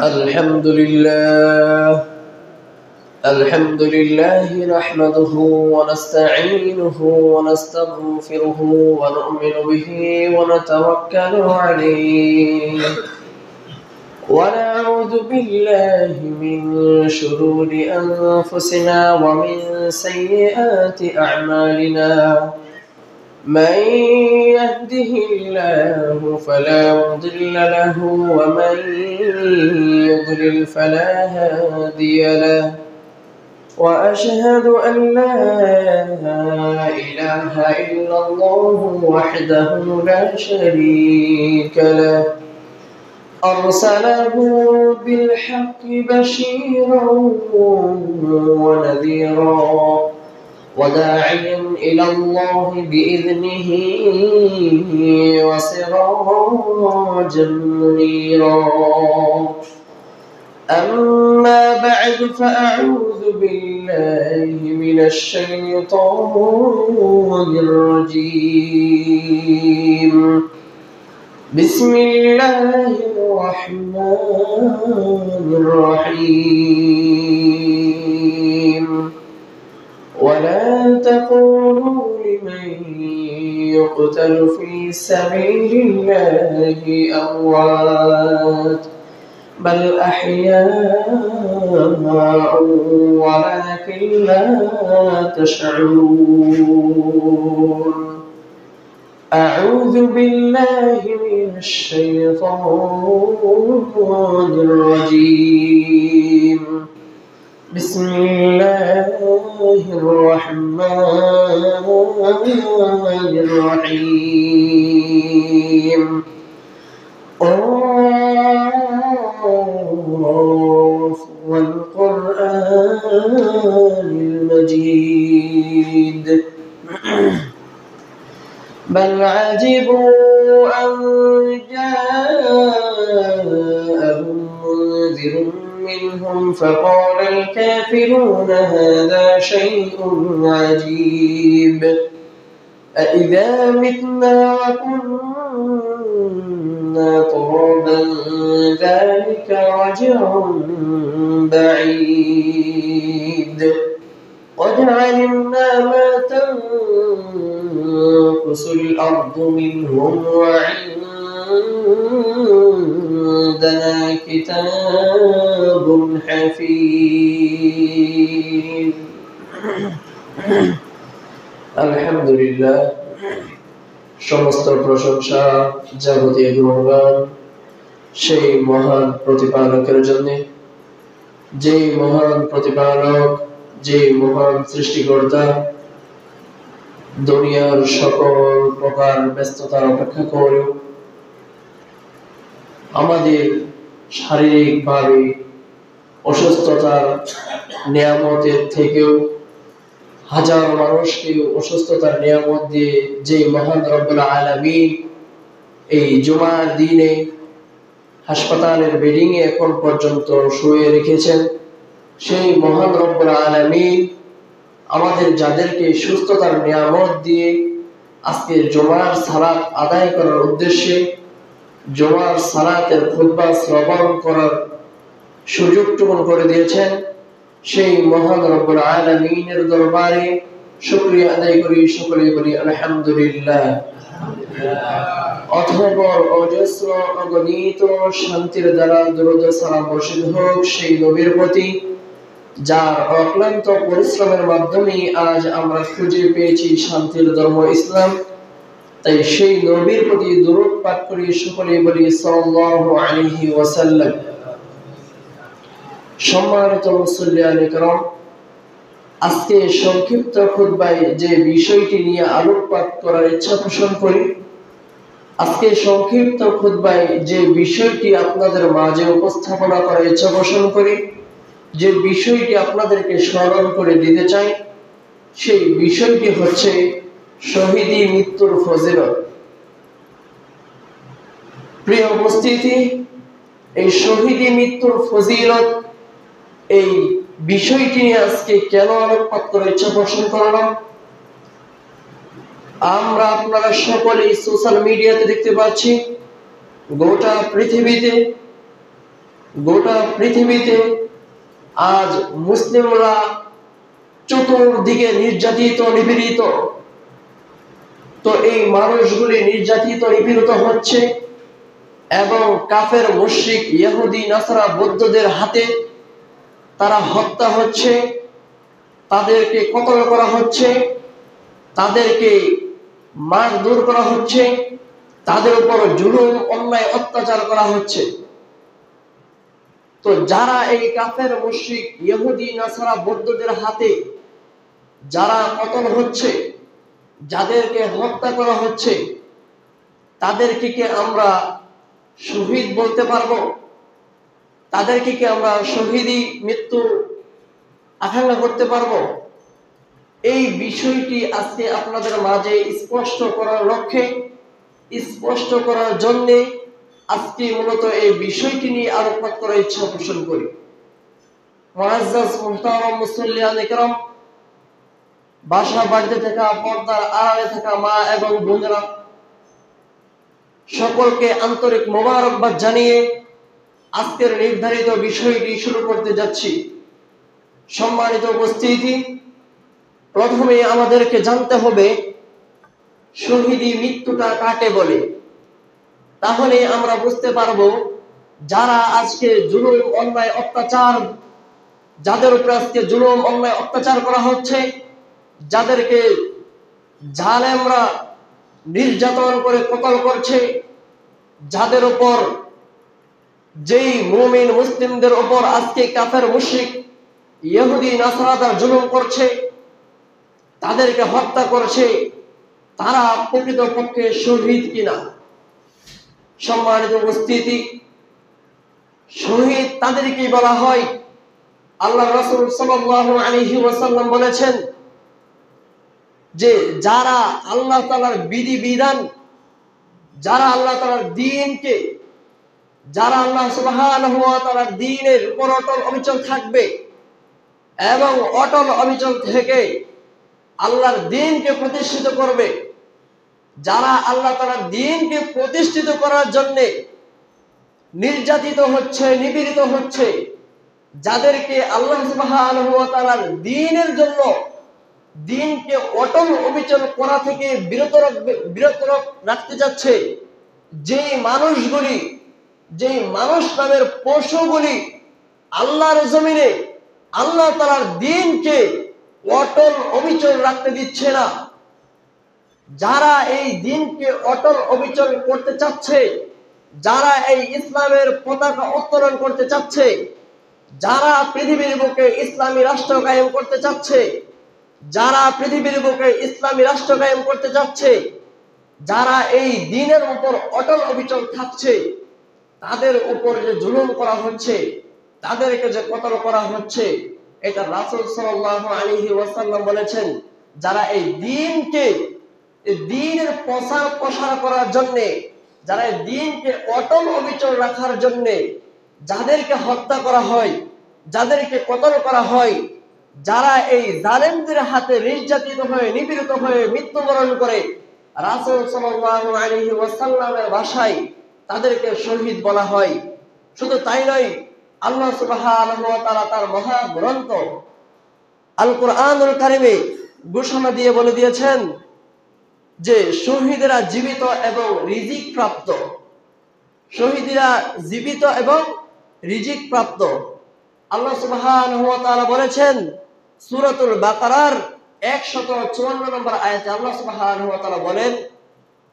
الحمد لله نحمده ونستعينه ونستغفره ونؤمن به ونتوكل عليه ونعوذ بالله من شرور أنفسنا ومن سيئات أعمالنا من يهده الله فلا مضل له ومن يضلل فلا هادي له وأشهد أن لا إله إلا الله وحده لا شريك له أرسله بالحق بشيرا ونذيرا وداعيا إلى الله بإذنه وسراجا منيرا أما بعد فأعوذ بالله من الشيطان الرجيم بسم الله الرحمن الرحيم ولا تقولوا لمن يقتل في سبيل الله أموات بل أحياء ولكن لا تشعرون أعوذ بالله من الشيطان الرجيم بسم الله الرحمن الرحيم والقرآن المجيد بل عجبوا أن جاءهم منذر منهم فقال الكافرون هذا شيء عجيب أإذا متنا وكنا ترابا ذلك رجع بعيد قد علمنا ما تنقص الأرض منهم وعندنا كتاب حفيظ الحمد لله সমস্ত প্রশংসা যাবতীয় গুণগান সেই মহান প্রতিপালকের জন্য, যে মহান প্রতিপালক, যে মহান সৃষ্টিকর্তা দুনিয়ার সকল প্রকার ব্যস্ততা অপেক্ষা করে আমাদের শারীরিকভাবে অসুস্থতার নিয়ামতের থেকেও হাজার মানুষকে অসুস্থতার নিয়ামত দিয়ে যে মহান রব্বুল আলামিন এই জুমার দিনে হাসপাতালের বেডিং এ এখন পর্যন্ত শুয়ে রেখেছেন, সেই মহান রব্বুল আলামিন আমাদের যাদেরকে সুস্থতার নিয়ামত দিয়ে আজকে জুমার সালাত আদায় করার উদ্দেশ্যে জুমার সালাতের খুতবা শ্রবণ করার সুযোগটুকু করে দিয়েছেন, সেই মহান রব্বুল আলামিনের দরবারে শুকরিয়া আদায় করি, সকলে বলি আলহামদুলিল্লাহ। অতঃপর অজস্র অগণিত শান্তির দ্বারা দরুদ সালাম বর্ষিত হোক সেই নবীর প্রতি, যার অক্লান্ত পরিশ্রমের মাধ্যমে আজ আমরা খুঁজে পেয়েছি শান্তির ধর্ম ইসলাম। তাই সেই নবীর প্রতি দরুদ পাঠ করি, সকলে বলি সাল্লাল্লাহু আলাইহি ওয়াসাল্লাম। সম্মানিত মুসল্লিয়ান কিরাম, আজকে সংক্ষিপ্ত খুতবায় যে বিষয়টি নিয়ে আলোকপাত করার ইচ্ছা পোষণ করি, আজকে সংক্ষিপ্ত খুতবায় যে বিষয়টি আপনাদের মাঝে উপস্থাপনা করার ইচ্ছা পোষণ করি, যে বিষয়টি আপনাদেরকে স্মরণ করে দিতে চাই, সেই বিষয়টি হচ্ছে শহীদি মৃত্যুর ফজিলত। প্রিয় উপস্থিতি, এই শহীদি মৃত্যুর ফজিলত এই বিষয়টি নিয়ে আজকে কেন আলোকপাত করার ইচ্ছা পোষণ করলাম। আমরা আপনারা সকলেই সোশ্যাল মিডিয়াতে দেখতে পাচ্ছি, গোটা পৃথিবীতে গোটা পৃথিবীতে আজ মুসলিমরা চতুর্দিকে নির্যাতিত নিপীড়িত। তো এই মানুষগুলি নির্যাতিত নিপীড়িত হচ্ছে এবং কাফের মুশরিক ইহুদি নাসারা বৌদ্ধদের হাতে তারা হত্যা হচ্ছে, তাদেরকে কতল করা হচ্ছে, তাদেরকে মারধর করা হচ্ছে, তাদের উপর জুলুম অন্যায় অত্যাচার করা হচ্ছে। তো যারা এই কাফের মুশরিক ইহুদি নাসারা বৌদ্ধদের হাতে যারা কতল হচ্ছে, যাদেরকে হত্যা করা হচ্ছে, তাদেরকে কি আমরা শহীদ বলতে পারবো? তাদেরকে কি আমরা শহীদি মৃত্যু আকাঙ্ক্ষা করতে পারবো? এই বিষয়টি আজকে আপনাদের মাঝে স্পষ্ট করার লক্ষ্যে, স্পষ্ট করার জন্য আজকে মূলত এই বিষয়টি নিয়ে আলোকপাত করার ইচ্ছা পোষণ করি। মুআজ্জাজ মুহতারাম মুসল্লিয়ান ইকরাম, বাসা বাড়িতে থাকা, পর্দার আড়ালে থাকা মা এবং বোনেরা, সকলকে আন্তরিক মোবারকবাদ জানিয়ে আজকের নির্ধারিত বিষয়টি শুরু করতে যাচ্ছি। সম্মানিত উপস্থিতি, প্রথমে আমাদেরকে জানতে হবে শহীদি মৃত্যুটা কাকে বলে। তাহলে আমরা বুঝতে পারবো যারা আজকে জুলুম অন্যায় অত্যাচার, যাদের উপর আজকে জুলুম অন্যায় অত্যাচার করা হচ্ছে, যাদেরকে জালেমরা নির্যাতন করে কতল করছে, যাদের উপর যেই মুমিন মুসলিমদের উপর আজকে কাফের মুশরিক ইহুদি নাসারারা জুলুম করছে, তাদেরকে হত্যা করছে, তারা প্রকৃতপক্ষে শহীদ কিনা? সম্মানিত উপস্থিতি, শহীদ তাদেরকেই বলা হয়। আল্লাহ রাসূল সাল্লাল্লাহু আলাইহি ওয়াসাল্লাম বলেছেন যে যারা আল্লাহ তাআলার বিধি বিধান, যারা আল্লাহ তাআলার দ্বীনকে, যারা আল্লাহ সুবহানাহু ওয়া তাআলার দ্বীনের উপর অটল অবিচল থাকবে এবং অটল অবিচল থেকে আল্লাহর দ্বীনকে প্রতিষ্ঠিত করবে, যারা আল্লাহ তাআলার দ্বীনকে প্রতিষ্ঠিত করার জন্য নির্যাতিত হচ্ছে, নিপীড়িত হচ্ছে, যাদেরকে আল্লাহ সুবহানাহু ওয়া তাআলার দ্বীনের জন্য দ্বীনকে অটল অবিচল করা থেকে বিরত রাখতে যাচ্ছে, যেই মানুষগুলি, যেই মানুষ নামের পশুগুলি আল্লাহর জমিনে আল্লাহ তাআলার দ্বীনকে অটল অবিচল রাখতে দিচ্ছে না, যারা এই দ্বীনকে অটল অবিচল করতে চাচ্ছে, যারা এই ইসলামের পতাকা উত্তোলন করতে চাচ্ছে, যারা পৃথিবীর বুকে ইসলামী রাষ্ট্র কায়েম করতে চাচ্ছে, যারা পৃথিবীর বুকে ইসলামী রাষ্ট্র কায়েম করতে যাচ্ছে, যারা এই দ্বীনের উপর অটল অবিচল থাকছে, তাদের উপর যে জুলুম করা হচ্ছে, তাদেরকে যে কতল করা হচ্ছে, এটা রাসূল সাল্লাল্লাহু আলাইহি ওয়াসাল্লাম বলেছেন যারা এই দ্বীনকে, এই দ্বীনের প্রসার করার জন্য, যারা এই দ্বীনকে অটল অবিচল রাখার জন্য যাদেরকে হত্যা করা হয়, যাদেরকে কতল করা হয়, যারা এই জালেমদের হাতে নির্যাতিত হয়ে নিপীড়িত হয়ে মৃত্যুবরণ করে, রাসূল সাল্লাল্লাহু আলাইহি ওয়াসাল্লামের ভাষায় তাদেরকে শহীদ বলা হয়। শুধু তাই নয়, আল্লাহ সুবহানাহু ওয়া তাআলা তার মহাগ্রন্থ আল কুরআনুল কারীমে ঘোষণা দিয়ে বলে দিয়েছেন যে শহীদরা জীবিত এবং রিজিক প্রাপ্ত, শহীদরা জীবিত এবং রিজিক প্রাপ্ত। আল্লাহ সুবহানাহু ওয়া তাআলা বলেছেন সূরাতুল বাকারার 154 নম্বর আয়াতে আল্লাহ সুবহানাহু ওয়া তাআলা বলেন,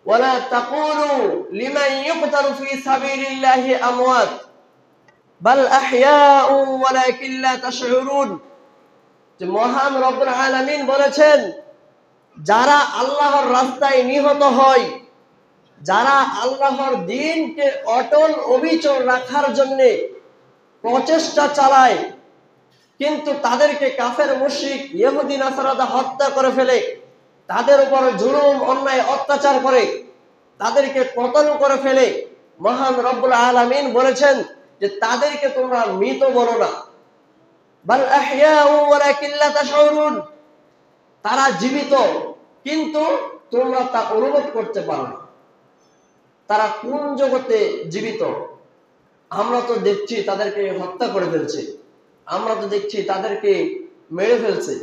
ওয়ালা তাকুলু লিমান ইউকতালু ফি সাবিলিল্লাহি আমওয়াত বাল আহইয়াউ ওয়ালাকিন লা তাশউরুন। যে মহান রব্বুল আলামিন বলেছেন যারা আল্লাহর রাস্তায় নিহত হয়, যারা আল্লাহর দ্বীনকে অটল অবিচল রাখার জন্য প্রচেষ্টা চালায়, কিন্তু তাদেরকে কাফের মুশরিক ইহুদি নাসারারা হত্যা করে ফেলে, তাদের উপর জুলুম অন্যায় অত্যাচার করে, তাদেরকে কতল করে ফেলে, মহান রব্বুল আলামিন বলেছেন যে তাদেরকে তোমরা মৃত বলো না, বাল আহইয়াউ ওয়ালাকিন লা তাশউরুন, তারা জীবিত কিন্তু তোমরা তা অনুভব করতে পারো না। তারা কোন জগতে জীবিত? আমরা তো দেখছি তাদেরকে হত্যা করে ফেলছে, আমরা তো দেখছি তাদেরকে মেরে ফেলছে,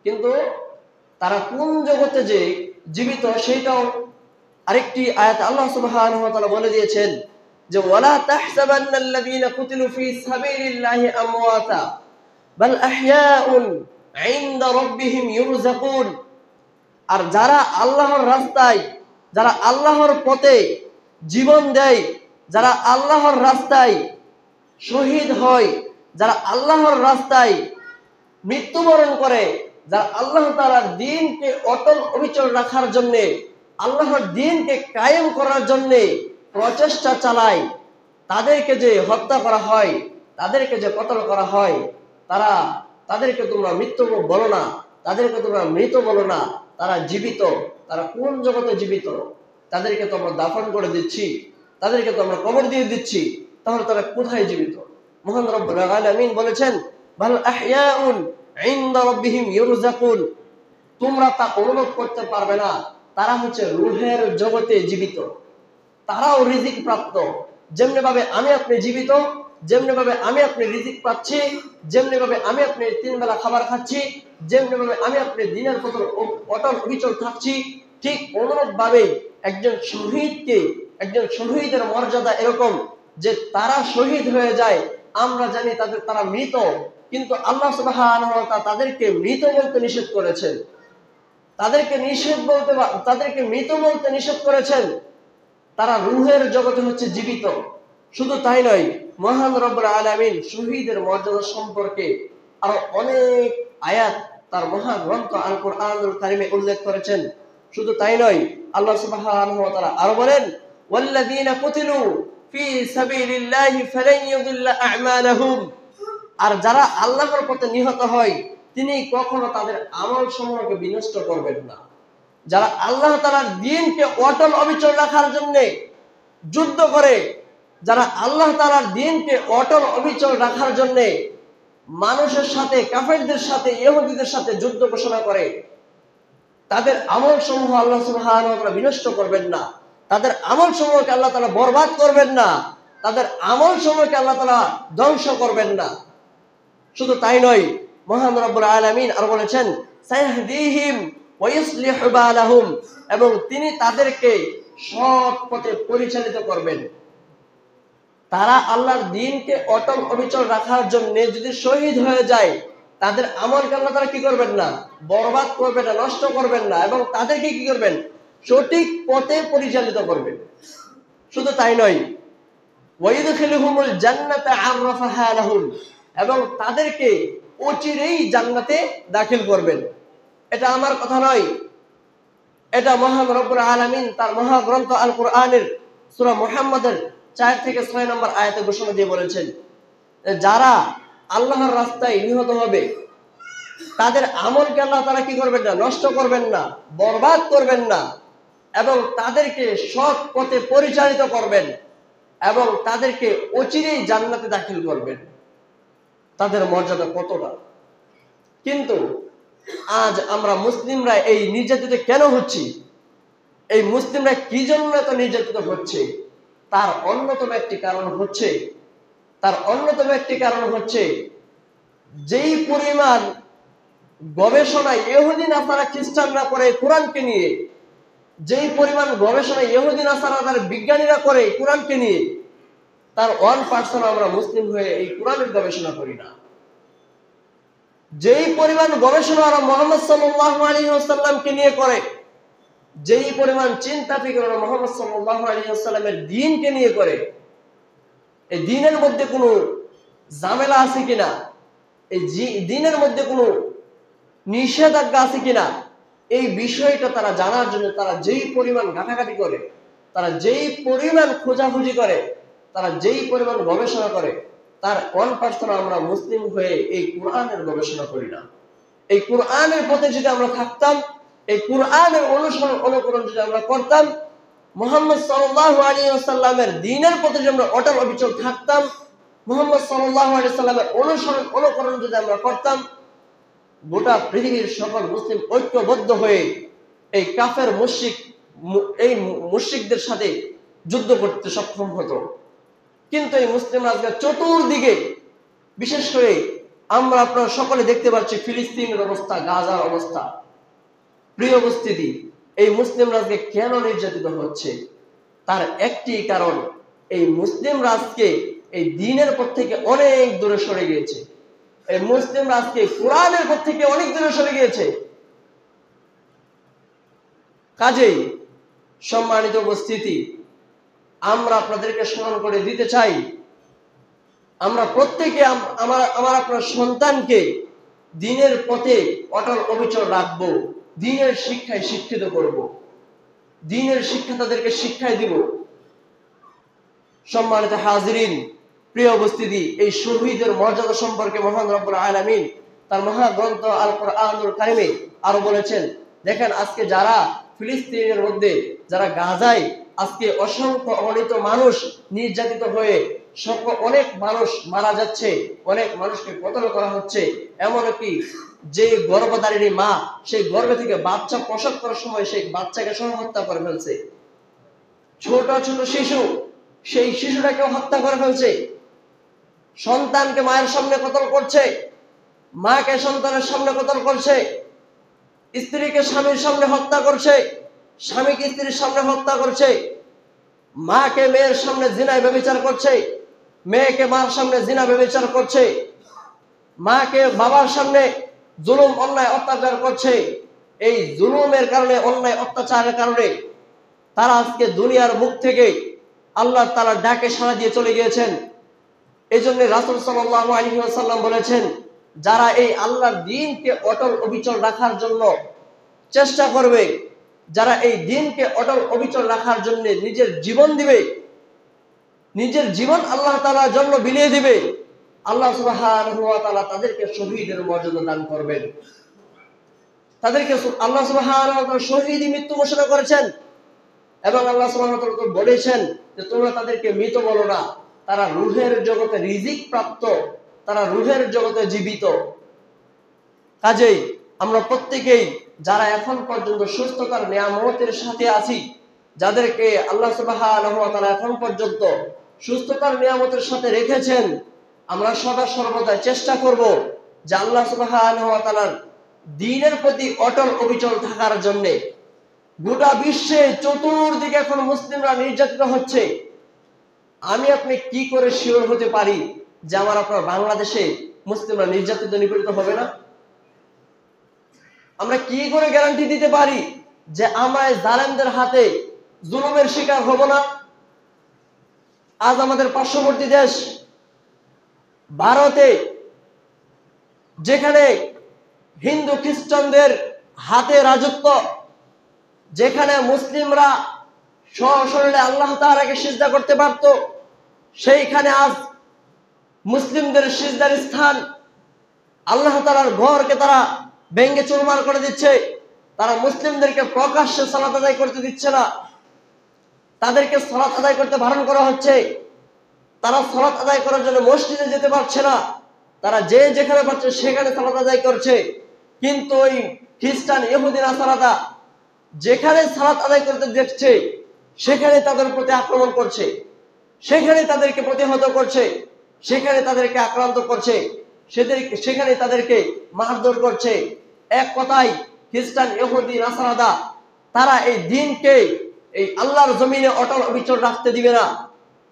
কিন্তু তারা কোন জগতে যে জীবিত সেইটাও আরেকটি আয়াত আল্লাহ সুবহানাহু ওয়া তাআলা বলে দিয়েছেন যে ওয়ালা তাহসাবান্নাল্লাযীনা কুতিলু ফী সাবিলিল্লাহি আমওয়াতা বাল আহইয়াউন ইনদা রাব্বিহিম ইউরযাকুন। আর যারা আল্লাহর রাস্তায়, যারা আল্লাহর পথে জীবন দেয়, যারা আল্লাহর রাস্তায় শহীদ হয়, যারা আল্লাহর রাস্তায় মৃত্যুবরণ করে, যারা আল্লাহ তাআলার দ্বীনকে অটল অবিচল রাখার জন্য, আল্লাহর দ্বীনকে কায়েম করার জন্য প্রচেষ্টা চালায়, তাদেরকে যে হত্যা করা হয়, তাদেরকে যে কতল করা হয়, তাদেরকে তোমরা মৃত্যু বলো না, তাদেরকে তোমরা মৃত বলো না, তারা জীবিত। তারা কোন জগতে জীবিত? তাদেরকে তো আমরা দাফন করে দিচ্ছি, তাদেরকে তো আমরা কবর দিয়ে দিচ্ছি, তাহলে তারা কোথায় জীবিত? মহান রব্বুল আলামিন বলেছেন বাল আহইয়াউন ইনদা রাব্বিহিম ইউরযাকুন। তোমরা তা অনুভব করতে পারবে না, তারা হচ্ছে রূহের জগতে জীবিত, তারাও রিজিক প্রাপ্ত। যেমনি ভাবে আমি আপনি জীবিত, যেমনি ভাবে আমি আপনি রিজিক পাচ্ছি, যেমনি ভাবে আমি আপনি 3 বেলা খাবার খাচ্ছি, যেমনি ভাবে আমি আপনি দিনের পথে অটল অবিচল থাকছি, ঠিক অনুরূপ ভাবে একজন শহীদের মর্যাদা এরকম যে তারা শহীদ হয়ে যায়, আমরা জানি তারা মৃত, কিন্তু আল্লাহ সুবহানাহু ওয়া তাআলা তাদেরকে মৃত বলতে নিষেধ করেছেন, তাদেরকে মৃত বলতে নিষেধ করেছেন। তারা রূহের জগতে হচ্ছে জীবিত। শুধু তাই নয়, মহান রব্বুল আলামিন শহীদের মর্যাদা সম্পর্কে আরো অনেক আয়াত তার মহাগ্রন্থ আল কুরআনুল কারীমে উল্লেখ করেছেন। শুধু তাই নয়, আল্লাহ সুবহানাহু ওয়া তাআলা আরো বলেন ওয়াল্লাযীনা কুতিলু ফী সাবিলিল্লাহি ফালান ইউদিল্লা আ'মালাহুম। আর যারা আল্লাহর পথে নিহত হয়, তিনি কখনো তাদের আমল সমূহকে বিনষ্ট করবেন না। যারা আল্লাহ তাআলার দ্বীনকে অটল অবিচল রাখার জন্য যুদ্ধ করে, যারা আল্লাহ তাআলার দ্বীনকে অটল অবিচল রাখার জন্য মানুষের সাথে, কাফেরদের সাথে, ইহুদিদের সাথে যুদ্ধ ঘোষণা করে, তাদের আমল সমূহ আল্লাহ সুবহানাহু ওয়া তাআলা বিনষ্ট করবেন না, তাদের আমল সমূহকে আল্লাহ তাআলা বরবাদ করবেন না, তাদের আমল সমূহকে আল্লাহ তাআলা ধ্বংস করবেন না। শুধু তাই নয়, মহান রব্বুল আলামিন আর বলেছেন সায়াহদিহিম ওয়া ইউসলিহু বালাহুম, এবং তিনি তাদেরকে সৎ পথে পরিচালিত করবেন। তারা আল্লাহর দ্বীনকে অটল অবিচল রাখার জন্য যদি শহীদ হয়ে যায়, তাদের আমলকে আল্লাহ তাআলা কি করবেন না? বরবাদ করবেন না, নষ্ট করবেন না, এবং তাদেরকে কি করবেন? সঠিক পথে পরিচালিত করবেন। শুধু তাই নয়, ওয়াইদখিলুহুমুল জান্নাতা আররাফাহা লাহুম, এবং তাদেরকে অচিরেই জান্নাতে দাখিল করবেন। এটা আমার কথা নয়, এটা মহান রব্বুল আলামিন তার মহাগ্রন্থ আল কুরআনের সূরা মুহাম্মাদের 4 থেকে 6 নম্বর আয়াতে ঘোষণা দিয়ে বলেছেন, যারা আল্লাহর রাস্তায় নিহত হবে, তাদের আমলকে আল্লাহ তাআলা কি করবেন না? নষ্ট করবেন না, বরবাদ করবেন না, এবং তাদেরকে সৎ পথে পরিচালিত করবেন, এবং তাদেরকে অচিরেই জান্নাতে দাখিল করবেন। তাদের মর্যাদা কতটা! কিন্তু আজ আমরা মুসলিমরা এই নির্যাতিত কেন হচ্ছি? এই মুসলিমরা কি জন্য এত নির্যাতিত হচ্ছে? তার অন্যতম একটি কারণ হচ্ছে যেই পরিমাণ গবেষণা ইহুদি নাসারা খ্রিস্টানরা করে কোরআনকে নিয়ে, যেই পরিমাণ গবেষণা ইহুদি নাসারা তার বিজ্ঞানীরা করে কোরআনকে নিয়ে, তার 1% আমরা মুসলিম হয়ে এই কোরআনের গবেষণা করি না। যেই পরিমাণ গবেষণা ওরা মুহাম্মদ সাল্লাল্লাহু আলাইহি ওয়াসাল্লামকে নিয়ে করে, যেই পরিমাণ চিন্তা ফিকির ওরা মুহাম্মদ সাল্লাল্লাহু আলাইহি ওয়াসাল্লামের দ্বীনকে নিয়ে করে, এই দ্বীনের মধ্যে কোনো ঝামেলা আছে কিনা, এই দ্বীনের মধ্যে কোনো নিষেধাজ্ঞা আছে কিনা, এই বিষয়টা তারা জানার জন্য তারা যেই পরিমাণ ঘাটাঘাটি করে, তারা যেই পরিমাণ খোঁজাখুঁজি করে, তারা যেই পরিমাণ গবেষণা করে, তার 1% আমরা মুসলিম হয়ে এই কোরআনের গবেষণা করি না। এই কোরআনের পথে যদি আমরা থাকতাম, এই কোরআনের অনুকরণ যদি আমরা করতাম, মুহাম্মদ সাল্লাল্লাহু আলাইহি ওয়াসাল্লামের দ্বীনের পথে যদি আমরা অটল অবিচল থাকতাম, মুহাম্মদ সাল্লাল্লাহু আলাইহি ওয়াসাল্লামের অনুকরণ যদি আমরা করতাম, গোটা পৃথিবীর সকল মুসলিম ঐক্যবদ্ধ হয়ে এই কাফের মুশরিকদের সাথে যুদ্ধ করতে সক্ষম হতো। কিন্তু এই মুসলিম রাজকে চতুর্দিকে, বিশেষ করে আমরা আপনারা সকলে দেখতে পাচ্ছি ফিলিস্তিনের অবস্থা, গাজার অবস্থা। প্রিয় উপস্থিতি, এই মুসলিম রাজকে কেন নির্যাতিত হচ্ছে? তার একটি কারণ, এই মুসলিম রাজকে এই দ্বীনের পথ থেকে অনেক দূরে সরে গিয়েছে। এই মুসলিম রাজকে কোরআনের পথ থেকে অনেক দূরে সরে গিয়েছে। কাজেই সম্মানিত উপস্থিতি, আমরা আপনাদেরকে স্মরণ করে দিতে চাই, আমরা প্রত্যেকে আমার আপনার সন্তানকে দ্বীনের পথে অটল অবিচল রাখবো, দ্বীনের শিক্ষায় শিক্ষিত করব, দ্বীনের শিক্ষা তাদেরকে শিক্ষায় দিব। সম্মানিত হাজিরিন, প্রিয় উপস্থিতি, এই শহীদের মর্যাদা সম্পর্কে মহান রব্বুল আলামিন তার মহাগ্রন্থ আল কোরআনুল কারিমে আরো বলেছেন। দেখেন, আজকে যারা ফিলিস্তিনের মধ্যে, যারা গাজায় আজকে অসংখ্য অগণিত মানুষ নির্যাতিত হয়ে অনেক মানুষ মারা যাচ্ছে, অনেক মানুষকে কতল করা হচ্ছে, এমনকি যে গর্ভধারিণী মা, সেই গর্ভে থেকে বাচ্চা প্রসব করার সময় সেই বাচ্চাকে সহ হত্যা করে ফেলছে। ছোট ছোট শিশু, সেই শিশুটাকেও হত্যা করে ফেলছে। সন্তানকে মায়ের সামনে কতল করছে, মাকে সন্তানের সামনে কতল করছে, স্ত্রীকে স্বামীর সামনে হত্যা করছে, স্বামীকে স্ত্রীর সামনে হত্যা করছে, মাকে মেয়ের সামনে জিনায় ব্যভিচার করছে, মেয়েকে মার সামনে জিনা ব্যভিচার করছে, মাকে বাবার সামনে জুলুম অন্যায় অত্যাচার করছে। এই জুলুমের কারণে, অন্যায় অত্যাচারের কারণে তারা আজকে দুনিয়ার মুখ থেকে আল্লাহ তাআলার ডাকে সাড়া দিয়ে চলে গিয়েছেন। এই জন্য রাসূল সাল্লাল্লাহু আলাইহি ওয়াসাল্লাম বলেছেন, যারা এই আল্লাহর দ্বীনকে অটল অবিচল রাখার জন্য চেষ্টা করবে, যারা এই দ্বীনকে অটল অবিচল রাখার জন্য নিজের জীবন দিবে, নিজের জীবন আল্লাহ তাআলার জন্য বিলিয়ে দিবে, আল্লাহ সুবহানাহু ওয়া তাআলা তাদেরকে শহীদের মর্যাদা দান করবেন। তাদেরকে আল্লাহ সুবহানাহু ওয়া তাআলা শহীদ মৃত্যু ঘোষণা করেছেন। এবং আল্লাহ সুবহানাহু ওয়া তাআলা বলেছেন যে তোমরা তাদেরকে মৃত বলো না, তারা রূহের জগতে রিজিক প্রাপ্ত, তারা রূহের জগতে জীবিত। কাজেই আমরা প্রত্যেকেই যারা এখন পর্যন্ত সুস্থতার নিয়ামতের সাথে আছি, যাদেরকে আল্লাহ সুবহানাহু ওয়া তাআলা এখন পর্যন্ত সুস্থতার নিয়ামতের সাথে রেখেছেন, আমরা সদা সর্বদা চেষ্টা করব যে আল্লাহ সুবহানাহু ওয়া তাআলার দ্বীনের প্রতি অটল অবিচল থাকার জন্য। গোটা বিশ্বে চতুর্দিকে এখন মুসলিমরা নির্যাতিত হচ্ছে। আমি আপনি কি করে শিওর হতে পারি যে আমার আপনার বাংলাদেশে মুসলিমরা নির্যাতিত নিপীড়িত হবে না? আমরা কি করে গ্যারান্টি দিতে পারি যে আমরা জালেমদের হাতে জুলুমের শিকার হব না? আজ আমাদের পার্শ্ববর্তী দেশ ভারতে, যেখানে হিন্দু খ্রিস্টানদের হাতে রাজত্ব, যেখানে মুসলিমরা সশরীরে আল্লাহ তাআলাকে সিজদা করতে পারত, সেইখানে আজ মুসলিমদের সিজদার স্থান, আল্লাহ তাআলার ঘরকে তারা ভেঙ্গে চুরমার করে দিচ্ছে। তারা মুসলিমদেরকে প্রকাশ্যে সালাত আদায় করতে দিচ্ছে না, তাদেরকে সালাত আদায় করতে বারণ করা হচ্ছে। তারা সালাত আদায় করার জন্য মসজিদে যেতে পারছে না, তারা যে যেখানে পারছে সেখানে সালাত আদায় করছে। কিন্তু ওই খ্রিস্টান, ইহুদি, নাসারারা যেখানে সালাত আদায় করতে দেখছে সেখানে তাদের প্রতি আক্রমণ করছে, সেখানে তাদেরকে প্রতিহত করছে, সেখানে তাদেরকে আক্রান্ত করছে, সেখানে তাদেরকে মারধর করছে। এক কথায় খ্রিস্টান, ইহুদি, নাসারারা তারা এই দ্বীনকে এই আল্লাহর জমিনে অটল অবিচল রাখতে দিবে না।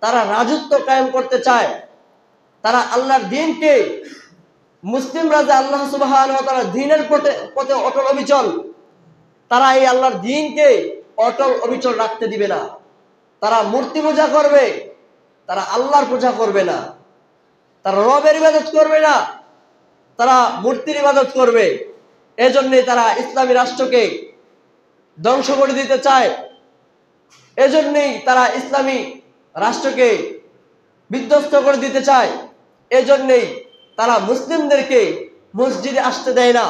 তারা রাজত্ব কায়েম করতে চায়। তারা আল্লাহর দ্বীনকে, মুসলিমরা যে আল্লাহ সুবহানাহু ওয়া তাআলা দ্বীনের পথে অটল অবিচল, তারা এই আল্লাহর দ্বীনকে অটল অবিচল রাখতে দিবে না। তারা মূর্তি পূজা করবে, তারা আল্লাহর পূজা করবে না। তারা রবের ইবাদত করবে না, তারা মূর্তির ইবাদত করবে। এজন্যই তারা ইসলামী রাষ্ট্রকে ধ্বংস করে দিতে চায়। এজন্যই তারা ইসলামী রাষ্ট্রকে বিধ্বস্ত করে দিতে চায়। এজন্যই তারা মুসলিমদেরকে মসজিদে আসতে দেয় না,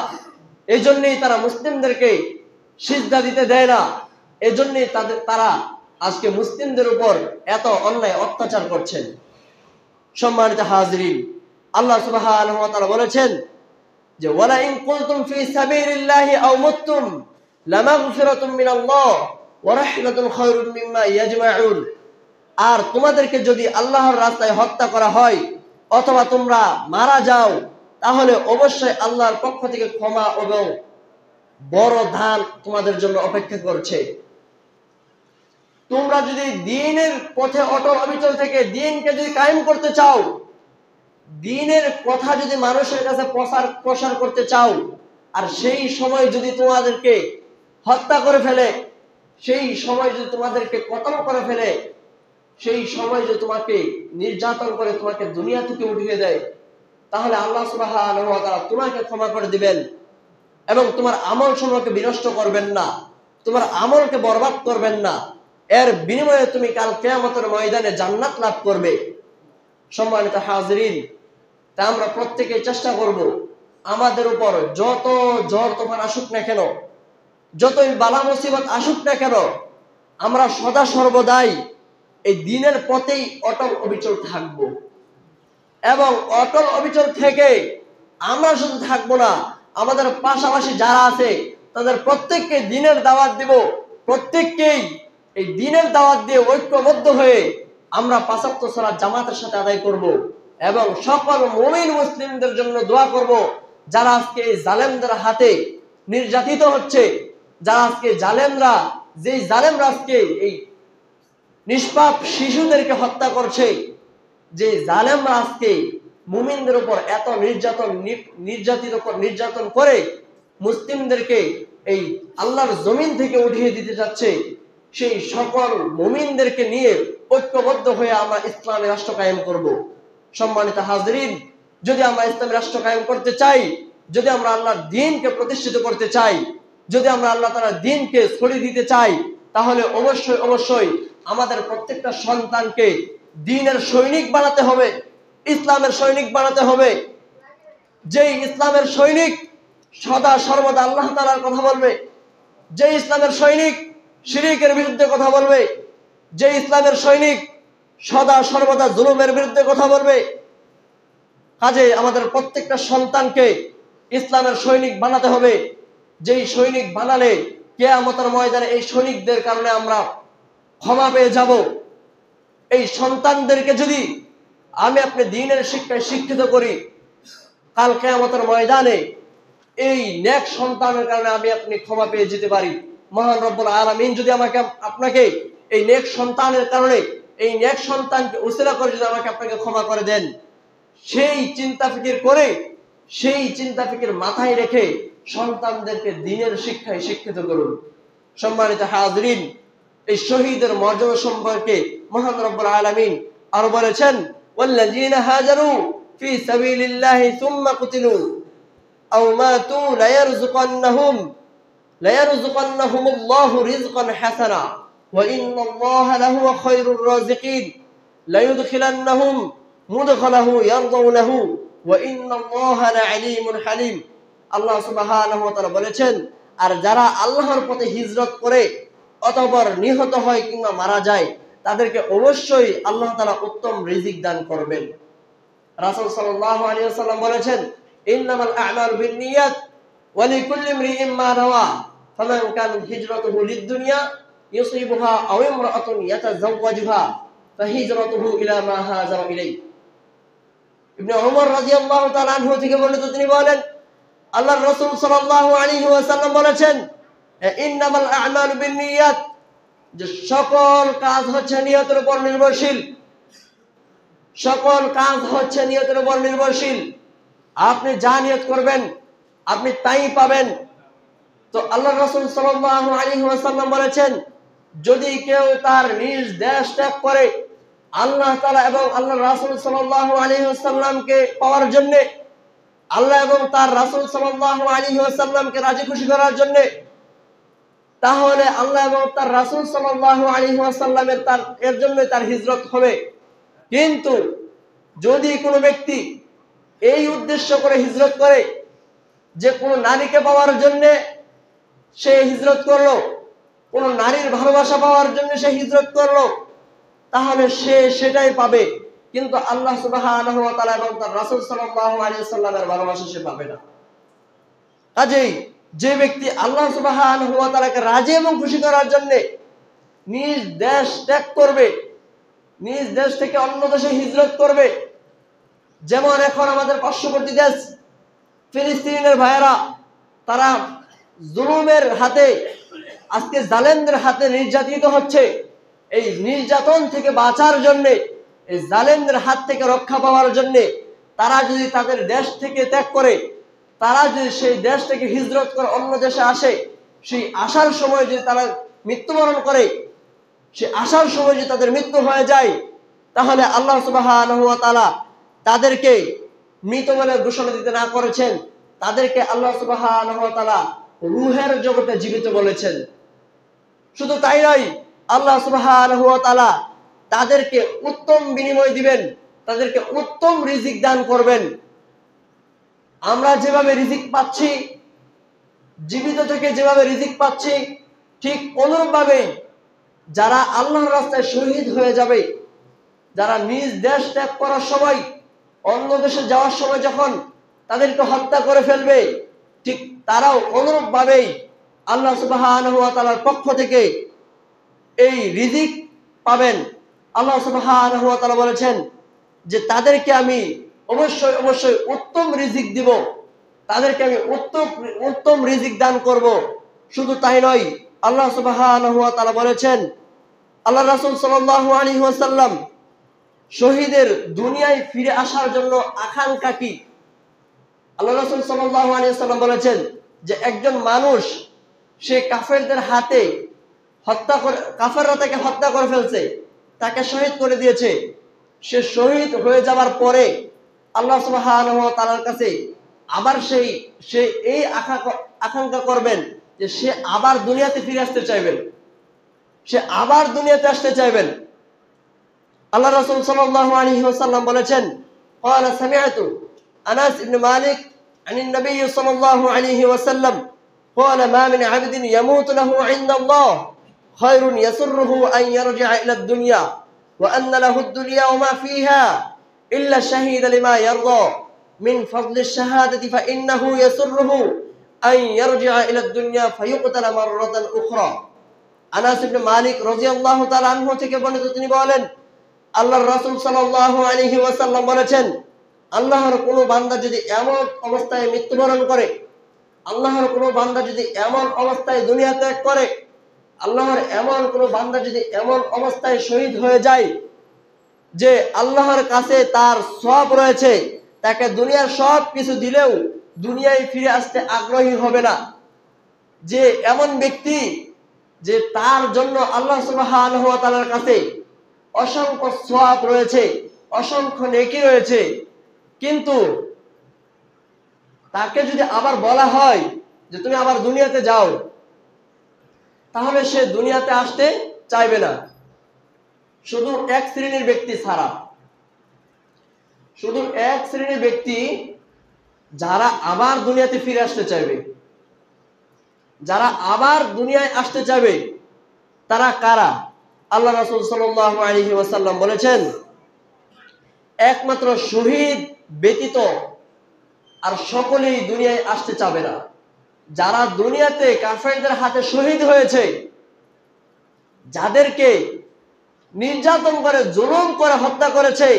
এজন্যই তারা মুসলিমদেরকে সিজদা দিতে দেয় না। এজন্যই তারা আজকে মুসলিমদের উপর এত অন্যায় অত্যাচার করছেন। সম্মানিত হাজিরিন, আল্লাহ সুবহানাহু ওয়া তাআলা বলেছেন যে ওয়ালা ইন কুনতুম ফি সাবিলিল্লাহি আও মুততুম লামাগফিরাতুম মিনাল্লাহ ওয়া রাহমাতুন খায়রুম মিম্মা ইয়াজমাউন। আর তোমাদেরকে যদি আল্লাহর রাস্তায় হত্যা করা হয় অথবা তোমরা মারা যাও, তাহলে অবশ্যই আল্লাহর পক্ষ থেকে ক্ষমা এবং বড় দান তোমাদের জন্য অপেক্ষা করছে। তোমরা যদি দ্বীনের পথে অটল অবিচল থেকে দ্বীনকে যদি কায়েম করতে চাও, দ্বীনের কথা যদি মানুষের কাছে প্রসার করতে চাও, আর সেই সময় যদি তোমাদেরকে হত্যা করে ফেলে, সেই সময় যদি তোমাদেরকে কতল করে ফেলে, সেই সময় যদি তোমাকে নির্যাতন করে তোমাকে দুনিয়া থেকে উঠিয়ে দেয়, তাহলে আল্লাহ সুবহানাহু ওয়া তাআলা তোমাকে ক্ষমা করে দিবেন এবং তোমার আমল সমূহকে বিনষ্ট করবেন না, তোমার আমলকে বরবাদ করবেন না। এর বিনিময়ে তুমি কাল কিয়ামতের ময়দানে জান্নাত লাভ করবে। সম্মানিত হাজিরিন, তা আমরা প্রত্যেকে চেষ্টা করব আমাদের উপর যত ঝড় তুফান আসুক না কেন, যতই বালা মুসিবত আসুক না কেন, আমরা সদা সর্বদাই এই দ্বীনের পথেই অটল অবিচল থাকব। এবং অটল অবিচল থেকে আমরা শুধু থাকবো না, আমাদের পাশাপাশি যারা আছে তাদের প্রত্যেককে দ্বীনের দাওয়াত দিব, প্রত্যেককেই এই দ্বীনের দাওয়াত দিয়ে ঐক্যবদ্ধ হয়ে আমরা ৫ ওয়াক্ত সালাত জামাতের সাথে আদায় করব এবং সকল মুমিন মুসলিমদের জন্য দোয়া করব যারা আজকে এই জালেমদের হাতে নির্যাতিত হচ্ছে, যারা আজকে জালেমরা আজকে এই নিষ্পাপ শিশুদেরকে হত্যা করছে, যে জালেমরা আজকে মুমিনদের উপর এত নির্যাতন করে মুসলিমদেরকে এই আল্লাহর জমিন থেকে উঠিয়ে দিতে যাচ্ছে, সেই সকল মুমিনদেরকে নিয়ে ঐক্যবদ্ধ হয়ে আমরা ইসলামী রাষ্ট্র কায়েম করব। সম্মানিত হাজরিন, যদি আমরা ইসলামী রাষ্ট্র কায়েম করতে চাই, যদি আমরা আল্লাহর দ্বীনকে প্রতিষ্ঠিত করতে চাই, যদি আমরা আল্লাহ তাআলার দ্বীনকে ছড়িয়ে দিতে চাই, তাহলে অবশ্যই আমাদের প্রত্যেকটা সন্তানকে দ্বীনের সৈনিক বানাতে হবে, ইসলামের সৈনিক বানাতে হবে। যেই ইসলামের সৈনিক সদা সর্বদা আল্লাহ তাআলার কথা বলবে, যে ইসলামের সৈনিক শিরকের বিরুদ্ধে কথা বলবে, যে ইসলামের সৈনিক সদা সর্বদা জুলুমের বিরুদ্ধে কথা বলবে, কাজে আমাদের প্রত্যেকটা সন্তানকে ইসলামের সৈনিক বানাতে হবে। যেই সৈনিক বানালে কিয়ামতের ময়দানে এই সৈনিকদের কারণে আমরা ক্ষমা পেয়ে যাব। এই সন্তানদেরকে যদি আপনি দ্বীনের শিক্ষায় শিক্ষিত করি, কাল কিয়ামতের ময়দানে এই নেক সন্তানের কারণে আপনি ক্ষমা পেয়ে যেতে পারি। মহান রব্বুল আলামিন যদি আপনাকে এই নেক সন্তানের কারণে, এই নেক সন্তানকে উসিলা করে যদি আপনাকে ক্ষমা করে দেন, সেই চিন্তা ফিকির মাথায় রেখে সন্তানদেরকে দ্বীনের শিক্ষায় শিক্ষিত করুন। সম্মানিত হাজরিন, এই শহীদের মর্যাদা সম্পর্কে মহান রব্বুল আলামিন আরো বলেছেন, ওয়াল্লাযীনা হাজারু ফি সাবিলিল্লাহি সুম্মা কুতিলু আও মাতু লায়ারযুকান্নাহুমুল্লাহু রিজকান হাসানা ওয়া ইন্নাল্লাহা লাহুয়া খায়রুর রাযিকিন লায়ুদখিলান্নাহুম মুদখালাহু ইয়ারদাউনাহু ওয়া ইন্নাল্লাহা লাআলীমুন হালিম। আল্লাহ সুবহানাহু ওয়া তাআলা বলেছেন, আর যারা আল্লাহর পথে হিজরত করে অতঃপর নিহত হয় কিংবা মারা যায়, তাদেরকে অবশ্যই আল্লাহ তাআলা উত্তম রিজিক দান করবেন। রাসূল সাল্লাল্লাহু আলাইহি ওয়াসাল্লাম বলেছেন, ইন্নামাল আ'মালু বিন্নিয়াত ওয়া লিকুল্লি ইমরিইন মা নাওয়া ফামান কানাত হিজরাতুহু লিদ-দুনিয়া ইউসিবুহা আও ইমরাআতুন ইয়াতাযাওয়াজুহা ফাহিজরাতুহু ইলা মা হাজারা ইলাইহি। ইবনে ওমর রাদিয়াল্লাহু তাআলা আনহু থেকে বর্ণিত, তিনি বলেন, আল্লাহর রাসূল সাল্লাল্লাহু আলাইহি ওয়াসাল্লাম বলেছেন, ইন্নামাল আ'মালু বিন্নিয়াত, যে সকল কাজ হচ্ছে নিয়তের উপর নির্ভরশীল, সকল কাজ হচ্ছে নিয়তের উপর নির্ভরশীল। আপনি যা নিয়ত করবেন আপনি তাই পাবেন। তো আল্লাহর রাসূল সাল্লাল্লাহু আলাইহি ওয়াসাল্লাম বলেছেন, যদি কেউ তার নিজ দেশ ত্যাগ করে আল্লাহ তাআলা এবং আল্লাহর রাসূল সাল্লাল্লাহু আলাইহি ওয়াসাল্লামকে পাওয়ার জন্য, আল্লাহ এবং তার রাসূল সাল্লাল্লাহু আলাইহি ওয়াসাল্লামকে রাজি খুশি করার জন্য, তাহলে আল্লাহ এবং তার রাসূল সাল্লাল্লাহু আলাইহি ওয়াসাল্লামের এর জন্য তার হিজরত হবে। কিন্তু যদি কোনো ব্যক্তি এই উদ্দেশ্য করে হিজরত করে যে কোনো নারীকে পাওয়ার জন্য সে হিজরত করলো, কোনো নারীর ভালোবাসা পাওয়ার জন্য সে হিজরত করলো, তাহলে সে সেটাই পাবে, কিন্তু আল্লাহ সুবহানাহু ওয়া তাআলা এবং তার রাসূল সাল্লাল্লাহু আলাইহি ওয়াসাল্লামের ভালোবাসা সে পাবে না। কাজেই যে ব্যক্তি আল্লাহ সুবহানাহু ওয়া তাআলাকে রাজি এবং খুশি করার জন্য নিজ দেশ ত্যাগ করবে, নিজ দেশ থেকে অন্য দেশে হিজরত করবে। যেমন এখন আমাদের পার্শ্ববর্তী দেশ ফিলিস্তিনের ভাইয়েরা, তারা জুলুমের হাতে, আজকে জালেমদের হাতে নির্যাতিত হচ্ছে। এই নির্যাতন থেকে বাঁচার জন্যে, এই জালেমদের হাত থেকে রক্ষা পাওয়ার জন্যে তারা যদি তাদের দেশ থেকে ত্যাগ করে, তারা যদি সেই দেশ থেকে হিজরত করে অন্য দেশে আসে, সেই আসার সময় যদি তারা মৃত্যুবরণ করে, সে আসার সময় যদি তাদের মৃত্যু হয়ে যায়, তাহলে আল্লাহ সুবহানাহু ওয়া তাআলা তাদেরকে মৃত বলে ঘোষণা দিতে না করেছেন, তাদেরকে আল্লাহ সুবহানাহু ওয়া তাআলা রূহের জগতে জীবিত বলেছেন। শুধু তাই নয়, আল্লাহ সুবহানাহু ওয়া তাআলা তাদেরকে উত্তম বিনিময় দিবেন, তাদেরকে উত্তম রিজিক দান করবেন। আমরা যেভাবে রিজিক পাচ্ছি, জীবিত থেকে যেভাবে রিজিক পাচ্ছি, ঠিক অনুরূপভাবে যারা আল্লাহর রাস্তায় শহীদ হয়ে যাবে, যারা নিজ দেশ ত্যাগ করার সময়, অন্য দেশে যাওয়ার সময় যখন তাদেরকে হত্যা করে ফেলবে, ঠিক তারাও অনুরূপভাবেই আল্লাহ সুবহানাহু ওয়া তাআলার পক্ষ থেকে এই রিজিক পাবেন। আল্লাহ সুবহানাহু ওয়া তাআলা বলেছেন যে তাদেরকে আমি অবশ্যই উত্তম রিজিক দিব, তাদেরকে আমি উত্তম রিজিক দান করব। শুধু তাই নয়, আল্লাহ সুবহানাহু ওয়া তাআলা বলেছেন, আল্লাহ রাসূল সাল্লাল্লাহু আলাইহি ওয়াসাল্লাম শহীদের দুনিয়ায় ফিরে আসার জন্য আকাঙ্ক্ষা কি? আল্লাহ রাসূল সাল্লাল্লাহু আলাইহি ওয়াসাল্লাম বলেছেন যে একজন মানুষ, সে কাফেরদের হাতে কাফেররা তাকে হত্যা করে ফেলছে, তাকে শহীদ করে দিয়েছে। সে শহীদ হয়ে যাওয়ার পরে আল্লাহ সুবহানাহু ওয়া তাআলার কাছে আবার সে এই আকাঙ্ক্ষা করবেন যে সে আবার দুনিয়াতে ফিরে আসতে চাইবেন, সে আবার দুনিয়াতে আসতে চাইবেন। আল্লাহ রাসূল সাল্লাল্লাহু আলাইহি ওয়াসাল্লাম বলেছেন, ক্বালা সামি'তু আনাস ইবনে মালিক আনিন নবী সাল্লাল্লাহু আলাইহি ওয়াসাল্লাম ক্বালা মা মিন আবদিন ইয়ামুতু লাহু ইনদাল্লাহ খায়রুন ইয়াসুররুহু আন ইয়ারজি'a ইলা ad-দুনিয়া ওয়া আন্না লাহু ad-দুনিয়া ওয়া মা ফিহা ইল্লা শাহীদা লিমা ইয়ারদা মিন ফাদলি আশ-শাহাদাতি ফা ইন্নাহু ইয়াসুররুহু আন ইয়ারজি'a ইলা ad-দুনিয়া ফায়ুকতালা মাররাতান উখরা। আনাস ইবনে মালিক রাদিয়াল্লাহু তাআলা আনহু থেকে বর্ণিত, তিনি বলেন, আল্লাহর রাসূল সাল্লাল্লাহু আলাইহি ওয়াসাল্লাম বলেছেন, আল্লাহর কোনো বান্দা যদি এমন অবস্থায় মৃত্যুবরণ করে, আল্লাহর কোনো বান্দা যদি এমন অবস্থায় দুনিয়া ত্যাগ করে, আল্লাহর এমন কোনো বান্দা যদি এমন অবস্থায় শহীদ হয়ে যায় যে আল্লাহর কাছে তার সওয়াব রয়েছে, তাকে দুনিয়ার সব কিছু দিলেও দুনিয়ায় ফিরে আসতে আগ্রহী হবে না, যে এমন ব্যক্তি যে তার জন্য আল্লাহ সুবহানাহু ওয়া তাআলার কাছে অসংখ্য সওয়াব রয়েছে, অসংখ্য নেকি রয়েছে, কিন্তু তাকে যদি আবার বলা হয় যে তুমি আবার দুনিয়াতে যাও, তাহলে সে দুনিয়াতে আসতে চাইবে না। শুধু এক শ্রেণীর ব্যক্তি ছাড়া, শুধু এক শ্রেণীর ব্যক্তি যারা আবার দুনিয়াতে ফিরে আসতে চাইবে, যারা আবার দুনিয়ায় আসতে চাইবে, তারা কারা? আল্লাহ রাসূল সাল্লাল্লাহু আলাইহি ওয়াসাল্লাম বলেছেন, একমাত্র শহীদ ব্যতীত আর সকলেই দুনিয়ায় আসতে চাবে না। যারা দুনিয়াতে কাফেরদের হাতে শহীদ হয়েছে, যাদেরকে নির্যাতন করে জুলুম করে হত্যা করেছে,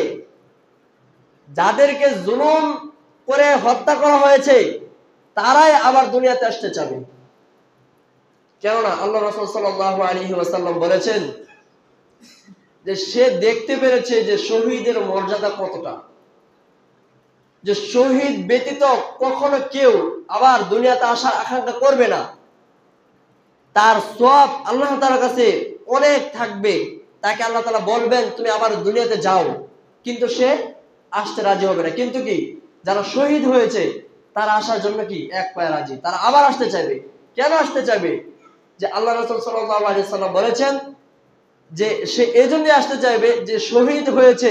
যাদেরকে জুলুম করে হত্যা করা হয়েছে, তারাই আবার দুনিয়াতে আসতে চাবে। কেননা আল্লাহ রাসূল সাল্লাল্লাহু আলাইহি ওয়াসাল্লাম বলেছেন যে সে দেখতে পেরেছে যে শহীদের মর্যাদা কতটা, যে শহীদ ব্যতীত কখনো কেউ আবার দুনিয়াতে আসার আকাঙ্ক্ষা করবে না। তার সওয়াব আল্লাহ তাআলার কাছে অনেক থাকবে, তাকে আল্লাহ তাআলা বলবেন তুমি আবার দুনিয়াতে যাও, কিন্তু সে আসতে রাজি হবে না। কিন্তু কি, যারা শহীদ হয়েছে তারা আসার জন্য কি এক পায়ে রাজি, তারা আবার আসতে চাইবে। কেন আসতে চাইবে? যে আল্লাহ রাসূল সাল্লাল্লাহু আলাইহি ওয়াসাল্লাম বলেছেন যে সে এজন্যই আসতে চাইবে যে শহীদ হয়েছে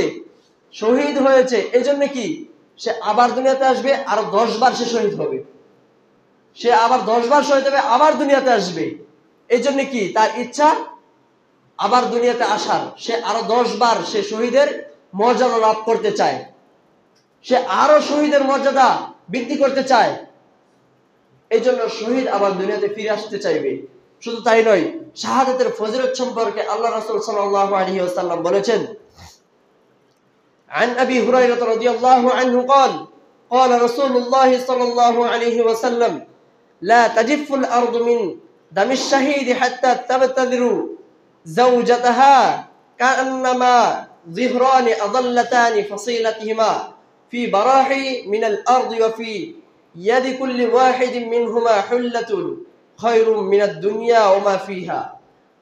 এজন্য কি সে আবার দুনিয়াতে আসবে, আর 10 বার সে শহীদ হবে, সে আবার 10 বার শহীদ হবে, আবার দুনিয়াতে আসবে। এই জন্য কি তার ইচ্ছা আবার দুনিয়াতে আসার, সে আরো 10 বার সে শহীদের মর্যাদা লাভ করতে চায়, সে আরো শহীদের মর্যাদা বৃদ্ধি করতে চায়। এই জন্য শহীদ আবার দুনিয়াতে ফিরে আসতে চাইবে। শুধু তাই নয়, শাহাদাতের ফজিলত সম্পর্কে আল্লাহ রাসূল সাল্লাল্লাহু আলাইহি ওয়াসাল্লাম বলেছেন, عن أبي هريرة رضي الله عنه قال قال رسول الله صلى الله عليه وسلم لا تجف الأرض من دم الشهيد حتى تبتذر زوجتها كأنما ظهران أضلتان فصيلتهما في براح من الأرض وفي يد كل واحد منهما حلة خير من الدنيا وما فيها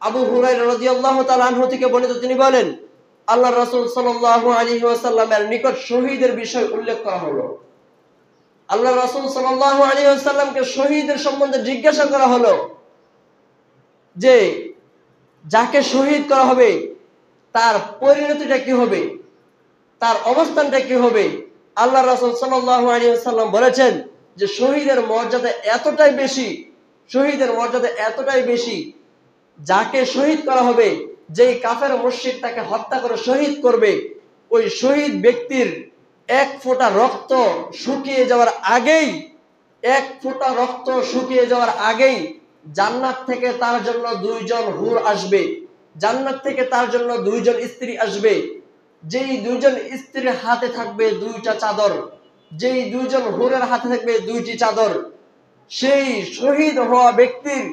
আবু হুরায়রা রাদিয়াল্লাহু তাআলা আনহু থেকে বর্ণিত তিনি বলেন আল্লাহর রাসূল সাল্লাল্লাহু আলাইহি ওয়াসাল্লামের নিকট শহীদের বিষয় উল্লেখ করা হলো। আল্লাহর রাসূল সাল্লাল্লাহু আলাইহি ওয়াসাল্লামকে শহীদের সম্বন্ধে জিজ্ঞাসা করা হলো যে যাকে শহীদ করা হবে তার পরিণতিটা কি হবে, তার অবস্থানটা কি হবে। আল্লাহর রাসূল সাল্লাল্লাহু আলাইহি ওয়াসাল্লাম বলেছেন যে শহীদের মর্যাদা এতটাই বেশি, শহীদের মর্যাদা এতটাই বেশি, যাকে শহীদ করা হবে, যেই কাফের মুশরিক তাকে হত্যা করে শহীদ করবে, ওই শহীদ ব্যক্তির এক ফোঁটা রক্ত শুকিয়ে যাওয়ার আগেই, এক ফোঁটা রক্ত শুকিয়ে যাওয়ার আগেই জান্নাত থেকে তার জন্য দুইজন হুর আসবে, জান্নাত থেকে তার জন্য দুইজন স্ত্রী আসবে, যেই দুইজন স্ত্রীর হাতে থাকবে দুইটা চাদর, যেই দুইজন হুরের হাতে থাকবে দুইটি চাদর। সেই শহীদ হওয়া ব্যক্তির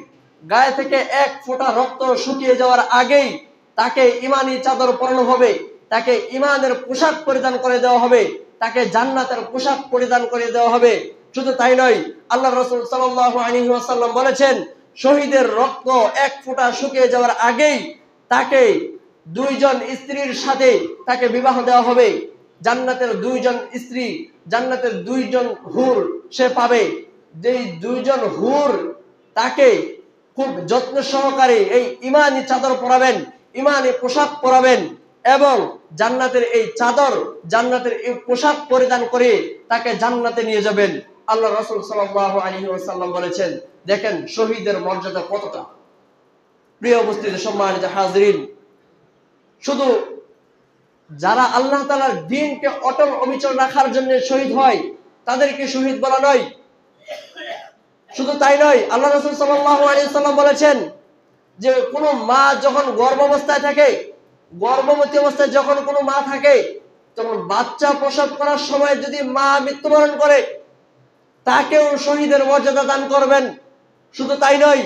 গায়ে থেকে এক ফোঁটা রক্ত শুকিয়ে যাওয়ার আগেই তাকে ঈমানি চাদর পরানো হবে, তাকে ঈমানের পোশাক পরিধান করে দেওয়া হবে, তাকে জান্নাতের পোশাক পরিধান করে দেওয়া হবে। শুধু তাই নয়, আল্লাহর রাসূল সাল্লাল্লাহু আলাইহি ওয়াসাল্লাম বলেছেন শহীদের রক্ত এক ফোঁটা শুকিয়ে যাওয়ার আগেই তাকে দুইজন স্ত্রীর সাথে তাকে বিবাহ দেওয়া হবে, জান্নাতের দুইজন স্ত্রী, জান্নাতের দুইজন হুর সে পাবে। যেই দুইজন হুর তাকে খুব যত্ন সহকারে এই ঈমানি চাদর পরাবেন, ঈমানি পোশাক পরাবেন এবং জান্নাতের এই চাদর, জান্নাতের এই পোশাক পরিধান করে তাকে জান্নাতে নিয়ে যাবেন। আল্লাহ রাসূল সাল্লাল্লাহু আলাইহি ওয়াসাল্লাম বলেছেন, দেখেন শহীদের মর্যাদা কতটা। প্রিয় উপস্থিতি, সম্মানিত হাজিরিন, শুধু যারা আল্লাহ তাআলার দ্বীনকে অটল অবিচল রাখার জন্য শহীদ হয় তাদেরকে শহীদ বলা নয়। শুধু তাই নয়, আল্লাহ রাসূল সাল্লাল্লাহু আলাইহি ওয়াসাল্লাম বলেছেন যে কোনো মা যখন গর্ভাবস্থায় থাকে, গর্ভবতী অবস্থায় যখন কোনো মা থাকে, তখন বাচ্চা প্রসব করার সময় যদি মা মৃত্যুবরণ করে তাকেও শহীদের মর্যাদা দান করবেন। শুধু তাই নয়,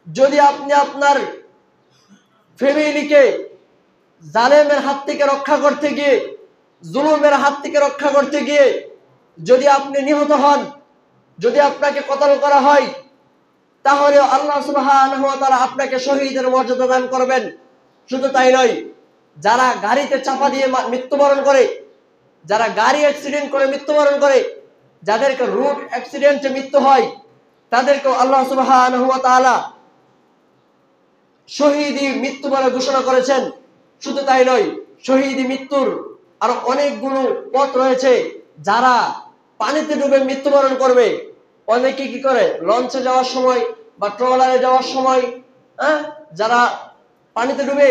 যদি আপনি আপনার ফ্যামিলিকে জালেমের হাত থেকে রক্ষা করতে গিয়ে, জুলুমের হাত থেকে রক্ষা করতে গিয়ে যদি আপনি নিহত হন, যদি আপনাকে কতল করা হয়, তাহলে আল্লাহ সুবহানাহু ওয়া তাআলা আপনাকে শহীদের মর্যাদা দান করবেন। শুধু তাই নয়, যারা গাড়িতে চাপা দিয়ে মৃত্যুবরণ করে, যারা গাড়ি অ্যাক্সিডেন্ট করে মৃত্যুবরণ করে, যাদেরকে রোড অ্যাক্সিডেন্টে মৃত্যু হয়, তাদেরকেও আল্লাহ সুবহানাহু ওয়া তাআলা শহীদি মৃত্যু বলে ঘোষণা করেছেন। শুধু তাই নয়, শহীদি মৃত্যুর আরো অনেকগুলো পথ রয়েছে। যারা পানিতে ডুবে মৃত্যুবরণ করবে, অনেকে কি করে লঞ্চে যাওয়ার সময় বা ট্রলারে যাওয়ার সময় যারা পানিতে ডুবে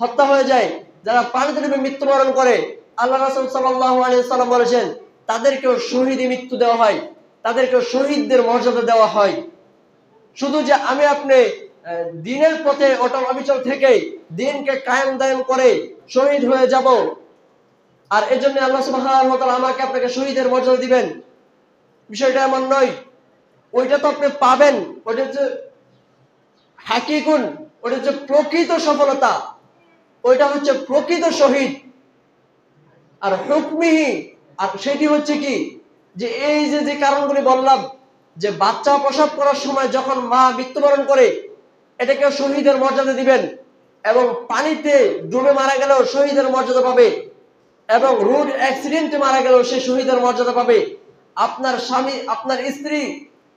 হত্যা হয়ে যায়, যারা পানিতে ডুবে মৃত্যুবরণ করে, আল্লাহ রাসূল সাল্লাল্লাহু আলাইহি ওয়াসাল্লাম বলেছেন তাদেরকেও শহীদি মৃত্যু দেওয়া হয়, তাদেরকেও শহীদদের মর্যাদা দেওয়া হয়। শুধু যে আমি আপনি দ্বীনের পথে অটল অবিচল থেকে দ্বীনকে কায়েম দায়েম করে শহীদ হয়ে যাব, আর এজন্য আল্লাহ সুবহানাহু ওয়া তাআলা আমাকে আপনাকে শহীদের মর্যাদা দিবেন, বিষয়টা এমন নয়। ওইটা তো আপনি পাবেন, ওইটা হচ্ছে হাকিকুন, ওইটা হচ্ছে প্রকৃত সফলতা, ওইটা হচ্ছে প্রকৃত শহীদ। আর হুকমিহি, আর সেটি হচ্ছে কি, যে এই যে কারণগুলি বললাম, যে বাচ্চা প্রসব করার সময় যখন মা মৃত্যুবরণ করে এটাকে শহীদের মর্যাদা দিবেন, এবং পানিতে ডুবে মারা গেলেও শহীদের মর্যাদা পাবে, এবং রোড অ্যাক্সিডেন্টে মারা গেলেও সে শহীদের মর্যাদা পাবে। আপনার স্বামী, আপনার স্ত্রী,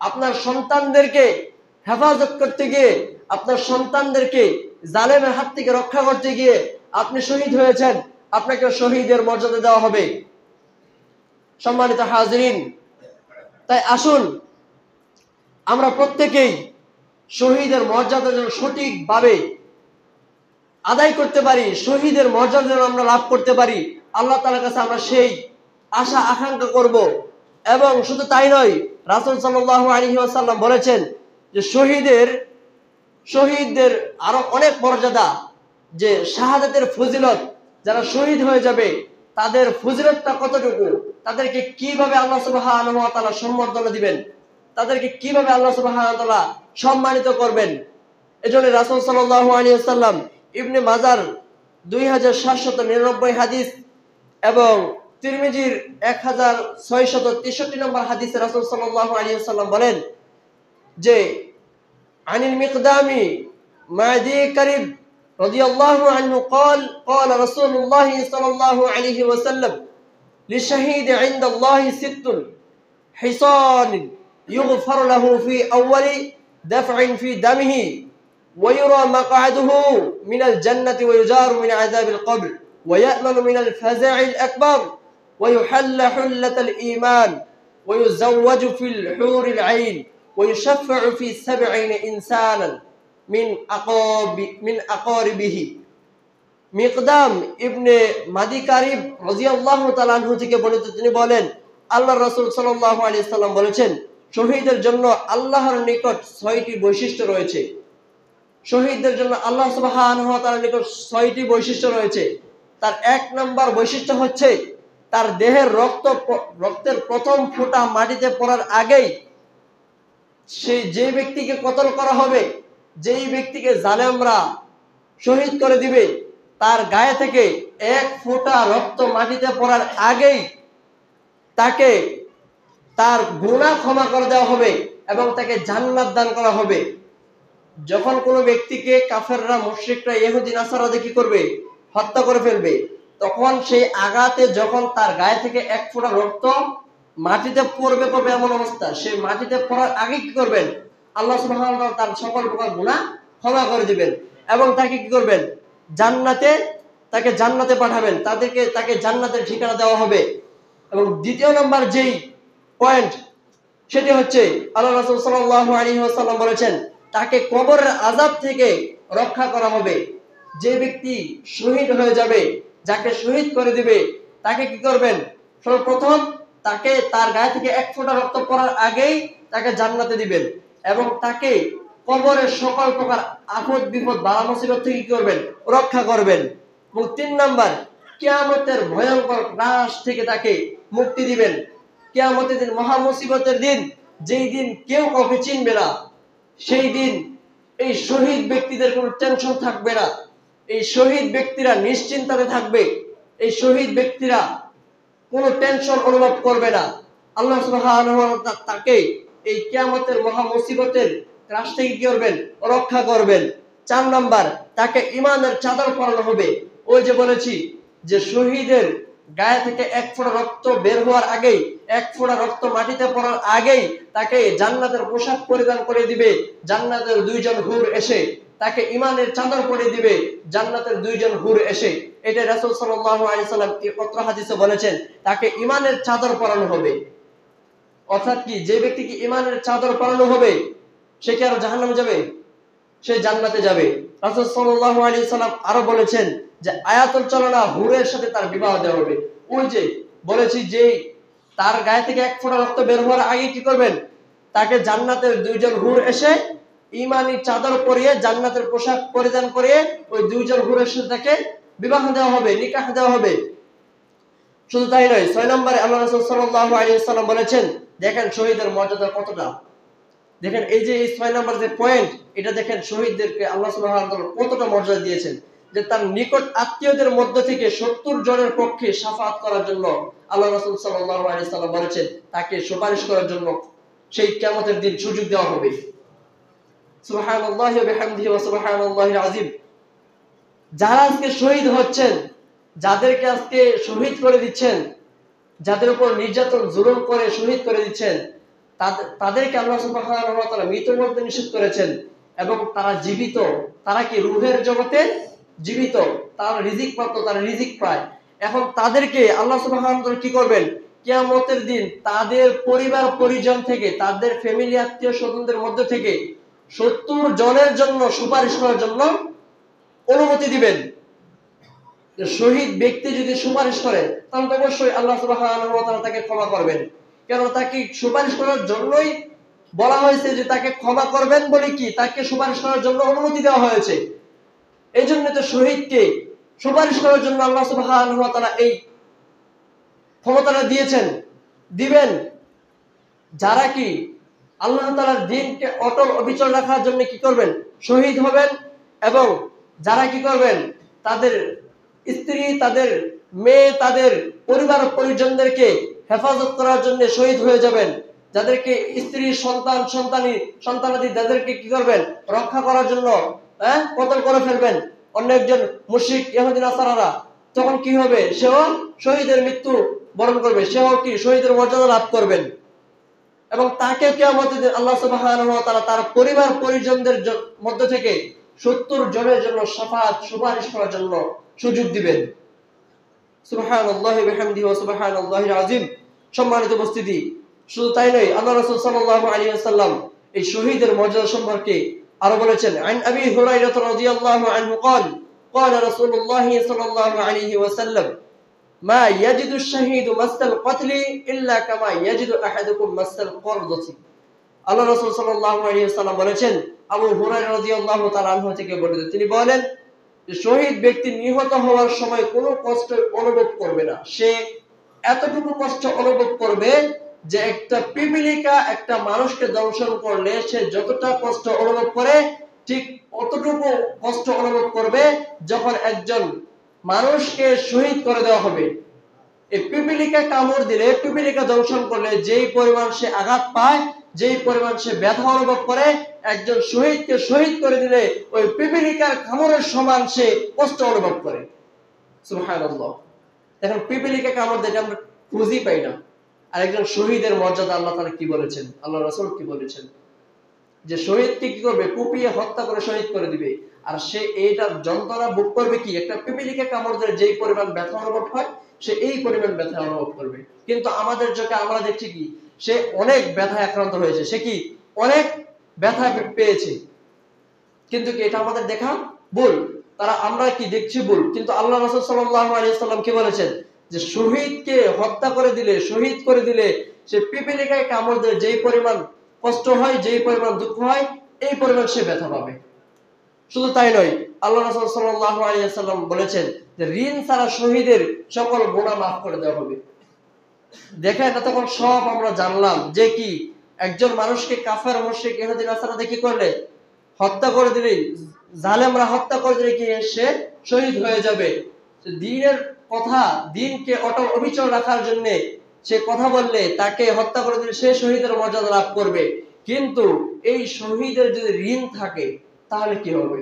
আপনার সন্তানদেরকে হেফাজত করতে গিয়ে, আপনার সন্তানদেরকে জালেমের হাত থেকে রক্ষা করতে গিয়ে আপনি শহীদ হয়েছেন, আপনাকে শহীদের মর্যাদা দেওয়া হবে। সম্মানিত হাজিরিন, তাই আসুন আমরা প্রত্যেকেই শহীদের মর্যাদা যেন সঠিকভাবে আদায় করতে পারি, শহীদের মর্যাদা যেন আমরা লাভ করতে পারি, আল্লাহ তাআলার কাছে আমরা সেই আশা আকাঙ্ক্ষা করব। এবং শুধু তাই নয়, রাসূল সাল্লাল্লাহু আলাইহি ওয়াসাল্লাম বলেছেন যে শহীদদের আরো অনেক মর্যাদা, যে শাহাদাতের ফজিলত, যারা শহীদ হয়ে যাবে তাদের ফজিলতটা কতটুকু, তাদেরকে কিভাবে আল্লাহ সুবহানাহু ওয়া তাআলা সম্বর্ধনা দিবেন, তাদেরকে কিভাবে আল্লাহ সুবহানাহু ওয়া তাআলা সম্মানিত করবেন। এজন্য রাসূল সাল্লাল্লাহু আলাইহি ওয়াসাল্লাম ইবনে মাজার 2799 হাদিস এবং তিরমিজির 1663 নম্বর হাদিসে রাসূল সাল্লাল্লাহু আলাইহি ওয়াসাল্লাম বলেন যে আনিল মিকদামি মাদি কারিব রাদিয়াল্লাহু আনহু قال قال رسول الله صلى الله عليه وسلم للشهيد عند الله ست حصان يغفر له في أول دفع في دمه ويرى مقعده من الجنة ويجار من عذاب القبر ويأمن من الفزع الأكبر ويحل حلة الإيمان ويزوج في الحور العين ويشفع في 70 إنسانا من أقاربه। মিকদাম ইবনে মাদি কারিব রাদিয়াল্লাহু তাআলা আনহু থেকে বর্ণিত, তিনি বলেন আল্লাহর রাসূল সাল্লাল্লাহু আলাইহি সাল্লাম বলেছেন, শহীদের জন্য আল্লাহর নিকট 6টি বৈশিষ্ট্য রয়েছে। শহীদদের জন্য আল্লাহ সুবহানাহু ওয়া তাআলার নিকট 6টি বৈশিষ্ট্য রয়েছে। তার 1 নম্বর বৈশিষ্ট্য হচ্ছে তার দেহের রক্তের প্রথম ফোঁটা মাটিতে পড়ার আগেই সেই যে ব্যক্তিকে কতল করা হবে, যেই ব্যক্তিকে জালেমরা শহীদ করে দিবে, তার গায়ে থেকে 1 ফোঁটা রক্ত মাটিতে পড়ার আগেই তাকে তার গুনাহ ক্ষমা করে দেওয়া হবে এবং তাকে জান্নাত দান করা হবে। যখন কোনো ব্যক্তিকে কাফেররা, মুশরিকরা, ইহুদি নাসারারা কি করবে, হত্যা করে ফেলবে, তখন সেই আঘাতে যখন তার গায়ে থেকে 1 ফোঁটা রক্ত মাটিতে পড়বে এমন অবস্থা, সেই মাটিতে পড়ার আগে কি করবেন, আল্লাহ সুবহানাহু ওয়া তাআলা তার সকল প্রকার গুনাহ ক্ষমা করে দিবেন এবং তাকে কি করবেন, তাকে জান্নাতে পাঠাবেন, তাকে জান্নাতের ঠিকানা দেওয়া হবে। এবং দ্বিতীয় নম্বর যেই পয়েন্ট, সেটি হচ্ছে আল্লাহ রাসূল সাল্লাল্লাহু আলাইহি ওয়াসাল্লাম বলেছেন তাকে কবরের আযাব থেকে রক্ষা করা হবে। যে ব্যক্তি শহীদ হয়ে যাবে, যাকে শহীদ করে দিবে, তাকে কি করবেন, সর্বপ্রথম তাকে তার গায়ে থেকে 1 ফোঁটা রক্ত পড়ার আগেই তাকে জান্নাতে দিবেন এবং তাকে কবরের সকল প্রকার আপদ বিপদ বালা মুসিবত থেকে কি করবেন, রক্ষা করবেন। এবং 3 নাম্বার, কিয়ামতের ভয়ঙ্কর গ্রাস থেকে তাকে মুক্তি দিবেন। কিয়ামতের দিন, মহা মুসিবতের দিন, যেই দিন কেউ কাউকে চিনবে না, সেই দিন এই শহীদ ব্যক্তিদের কোনো টেনশন থাকবে না। এই শহীদ ব্যক্তিরা নিশ্চিন্তাতে থাকবে। এই শহীদ ব্যক্তিরা কোনো টেনশন অনুভব করবে না। আল্লাহ সুবহানাহু ওয়া তাআলা তাকে এই কিয়ামতের মহা মুসিবতের গ্রাস থেকে কি করবেন, রক্ষা করবেন। 4 নাম্বার, তাকে ঈমানের চাদর পরানো হবে। ওই যে বলেছি যে শহীদের গায়ে থেকে 1 ফোঁটা রক্ত বের হওয়ার আগেই, 1 ফোঁটা রক্ত মাটিতে পড়ার আগেই তাকে জান্নাতের পোশাক পরিধান করে দিবে জান্নাতের 2 জন হুর এসে, তাকে ঈমানের চাদর পরিয়ে দিবে জান্নাতের 2 জন হুর এসে। এটা রাসূল সাল্লাল্লাহু আলাইহি সাল্লাম এই পত্র হাদিসে বলেছেন, তাকে ঈমানের চাদর পরানো হবে। অর্থাৎ কি, যে ব্যক্তিকে ঈমানের চাদর পরানো হবে সে কি আর জাহান্নামে যাবে? সে জান্নাতে যাবে। রাসূল সাল্লাল্লাহু আলাইহি সাল্লাম আরো বলেছেন যে আয়াতুল চালনা হুরের সাথে তার বিবাহ দেওয়া হবে। ওই যে বলেছি যে তার গায়ে থেকে 1 ফোঁটা রক্ত বের হওয়ার আগে কি করবেন, তাকে জান্নাতের 2 জন হুর এসে ঈমানি চাদর পরিয়ে জান্নাতের পোশাক পরিধান করিয়ে ওই 2 জন হুরের সাথে তাকে বিবাহ দেওয়া হবে, নিকাহ দেওয়া হবে। শুধু তাই নয়, 6 নম্বরে আল্লাহ রাসূল সাল্লাল্লাহু আলাইহি সাল্লাম বলেছেন, দেখেন শহীদের মর্যাদা কতটা। দেখেন এই যে এই 6 নম্বর যে পয়েন্ট, এটা দেখেন শহীদদেরকে আল্লাহ সুবহানাহু ওয়া তাআলা কতটা মর্যাদা দিয়েছেন, যে তার নিকট আত্মীয়দের মধ্য থেকে 70 জনের পক্ষে শাফাআত করার জন্য আল্লাহ রাসূল সাল্লাল্লাহু আলাইহি সাল্লাম বলেছেন তাকে সুপারিশ করার জন্য সেই কিয়ামতের দিন সুযোগ দেওয়া হবে। সুবহানাল্লাহি ওয়া বিহামদিহি ওয়া সুবহানাল্লাহিল আযীম। যারা আজকে শহীদ হচ্ছেন, যাদেরকে আজকে শহীদ করে দিচ্ছেন, যাদের উপর নির্যাতন জুলুম করে শহীদ করে দিচ্ছেন, তাদেরকে আল্লাহ সুবহানাহু ওয়া তাআলা মৃত্যুর মধ্যে নিষেধ করেছেন এবং তারা জীবিত, তারা কি রূহের জগতে জীবিত, তারা রিজিক প্রাপ্ত, তারা রিজিক পায়। এখন তাদেরকে আল্লাহ সুবহানাহু ওয়া তাআলা কি করবেন, কিয়ামতের দিন তাদের পরিবার পরিজন থেকে, তাদের ফ্যামিলি আত্মীয় স্বজনদের মধ্যে থেকে 70 জনের জন্য সুপারিশ করার জন্য অনুমতি দিবেন। শহীদ ব্যক্তি যদি সুপারিশ করে তাহলে অবশ্যই আল্লাহ সুবহানাহু ওয়া তাআলা তাকে ক্ষমা করবেন। কেন তাকে সুপারিশ করার জন্যই বলা হয়েছে যে তাকে ক্ষমা করবেন বলে কি তাকে সুপারিশ করার জন্য অনুমতি দেওয়া হয়েছে। এই জন্য তো শহীদকে সুপারিশ করার জন্য আল্লাহ সুবহানাহু ওয়া তাআলা এই ক্ষমতাটা দিয়েছেন, দিবেন যারা কি আল্লাহ তাআলার দ্বীনকে অটল অবিচল রাখার জন্য কি করবেন, শহীদ হবেন। এবং যারা কি করবেন, তাদের স্ত্রী, তাদের মেয়ে, তাদের পরিবার পরিজনদেরকে হেফাজত করার জন্য শহীদ হয়ে যাবেন। যাদেরকে স্ত্রী, সন্তান, সন্তানাদি যাদেরকে কি করবেন, রক্ষা করার জন্য কতল করে ফেলবেন অন্য একজন মুশরিক ইহুদি নাসারারা, তখন কি হবে, সেও শহীদের মৃত্যু বরণ করবে, সেও কি শহীদের মর্যাদা লাভ করবেন। এবং তাকে কিয়ামতের দিন আল্লাহ সুবহানাহু ওয়া তাআলা তার পরিবার পরিজনদের মধ্য থেকে 70 জনের জন্য শাফাআত, সুপারিশ করার জন্য সুযোগ দিবেন। সুবহানাল্লাহি ওয়া বিহামদিহি ওয়া সুবহানাল্লাহিল আযীম। সম্মানিত উপস্থিতি, শুধু তাই নয়, আল্লাহ রাসূল সাল্লাল্লাহু আলাইহি ওয়াসাল্লাম এই শহীদের মর্যাদা সম্পর্কে আরো বলেছেন। আন আবি হুরায়রা রাদিয়াল্লাহু আনহু قال قال رسول الله صلى الله عليه وسلم ما يجد الشهيد مس القتل الا كما يجد احدكم مس القرضة। আল্লাহ রাসূল সাল্লাল্লাহু আলাইহি ওয়াসাল্লাম বলেছেন, আবু হুরায়রা রাদিয়াল্লাহু তাআলা আনহু থেকে বর্ণিত, তিনি বলেন যে শহীদ ব্যক্তি নিহত হওয়ার সময় কোনো কষ্ট অনুভব করবে না। সে এতটুকু কষ্ট অনুভব করবে যে একটা পিপীলিকা একটা মানুষকে দংশন করলে সে যতটা কষ্ট অনুভব করে, ঠিক অতটুকু কষ্ট অনুভব করবে যখন একজন মানুষকে শহীদ করে দেওয়া হবে। এই পিপীলিকা কামড় দিলে, পিপীলিকা দংশন করলে যেই পরিমাণ সে আঘাত পায়, যেই পরিমাণ সে ব্যথা অনুভব করে, একজন শহীদকে শহীদ করে দিলে ওই পিপীলিকার কামড়ের সমান সে কষ্ট অনুভব করে। সুবহানাল্লাহ। এখন পিপীলিকা কামড় দিলে আমরা খুঁজেই পাই না, আর একজন শহীদের মর্যাদা আল্লাহ তাআলা কি বলেছেন, আল্লাহ রাসূল কি বলেছেন, যে শহীদকে কি করবে, কুপিয়ে হত্যা করে শহীদ করে দিবে। আর সে এইটার যন্ত্রণা ভোগ করবে কি, একটা পিপীলিকা কামড় দিলে যেই পরিমাণ ব্যথা অনুভব হয়, সে এই পরিমাণ ব্যথা অনুভব করবে। কিন্তু আমাদের চোখে আমরা দেখছি কি, সে অনেক ব্যথায় আক্রান্ত হয়েছে, সে কি অনেক ব্যথা পেয়েছে, কিন্তু কি এটা আমাদের দেখা ভুল। তারা আমরা কি দেখছি ভুল, কিন্তু আল্লাহ রাসূল সাল্লাল্লাহু আলাইহি ওয়াসাল্লাম কি বলেছেন, যে শহীদকে হত্যা করে দিলে, শহীদ করে দিলে সে পিপীলিকায় কামড় দিলে যেই পরিমাণ কষ্ট হয়, যেই পরিমাণ দুঃখ হয়, এই পরিমাণ সে ব্যথা পাবে। শুধু তাই নয়, আল্লাহ রাসূল সাল্লাল্লাহু আলাইহি ওয়াসাল্লাম বলেছেন যে ঋণ ছাড়া শহীদের সকল গুনাহ মাফ করে দেওয়া হবে। দেখেন, তখন সব আমরা জানলাম যে কি একজন মানুষকে কাফের, মুশরিক, ইহুদি নাসারা কি করলে হত্যা করে দিলে, জালেমরা হত্যা করে দিলে কি সে শহীদ হয়ে যাবে। দ্বীনের কথা, দ্বীনকে অটল অবিচল রাখার জন্য সে কথা বললে, তাকে হত্যা করে দিলে সে শহীদের মর্যাদা লাভ করবে। কিন্তু এই শহীদের যদি ঋণ থাকে তাহলে কি হবে,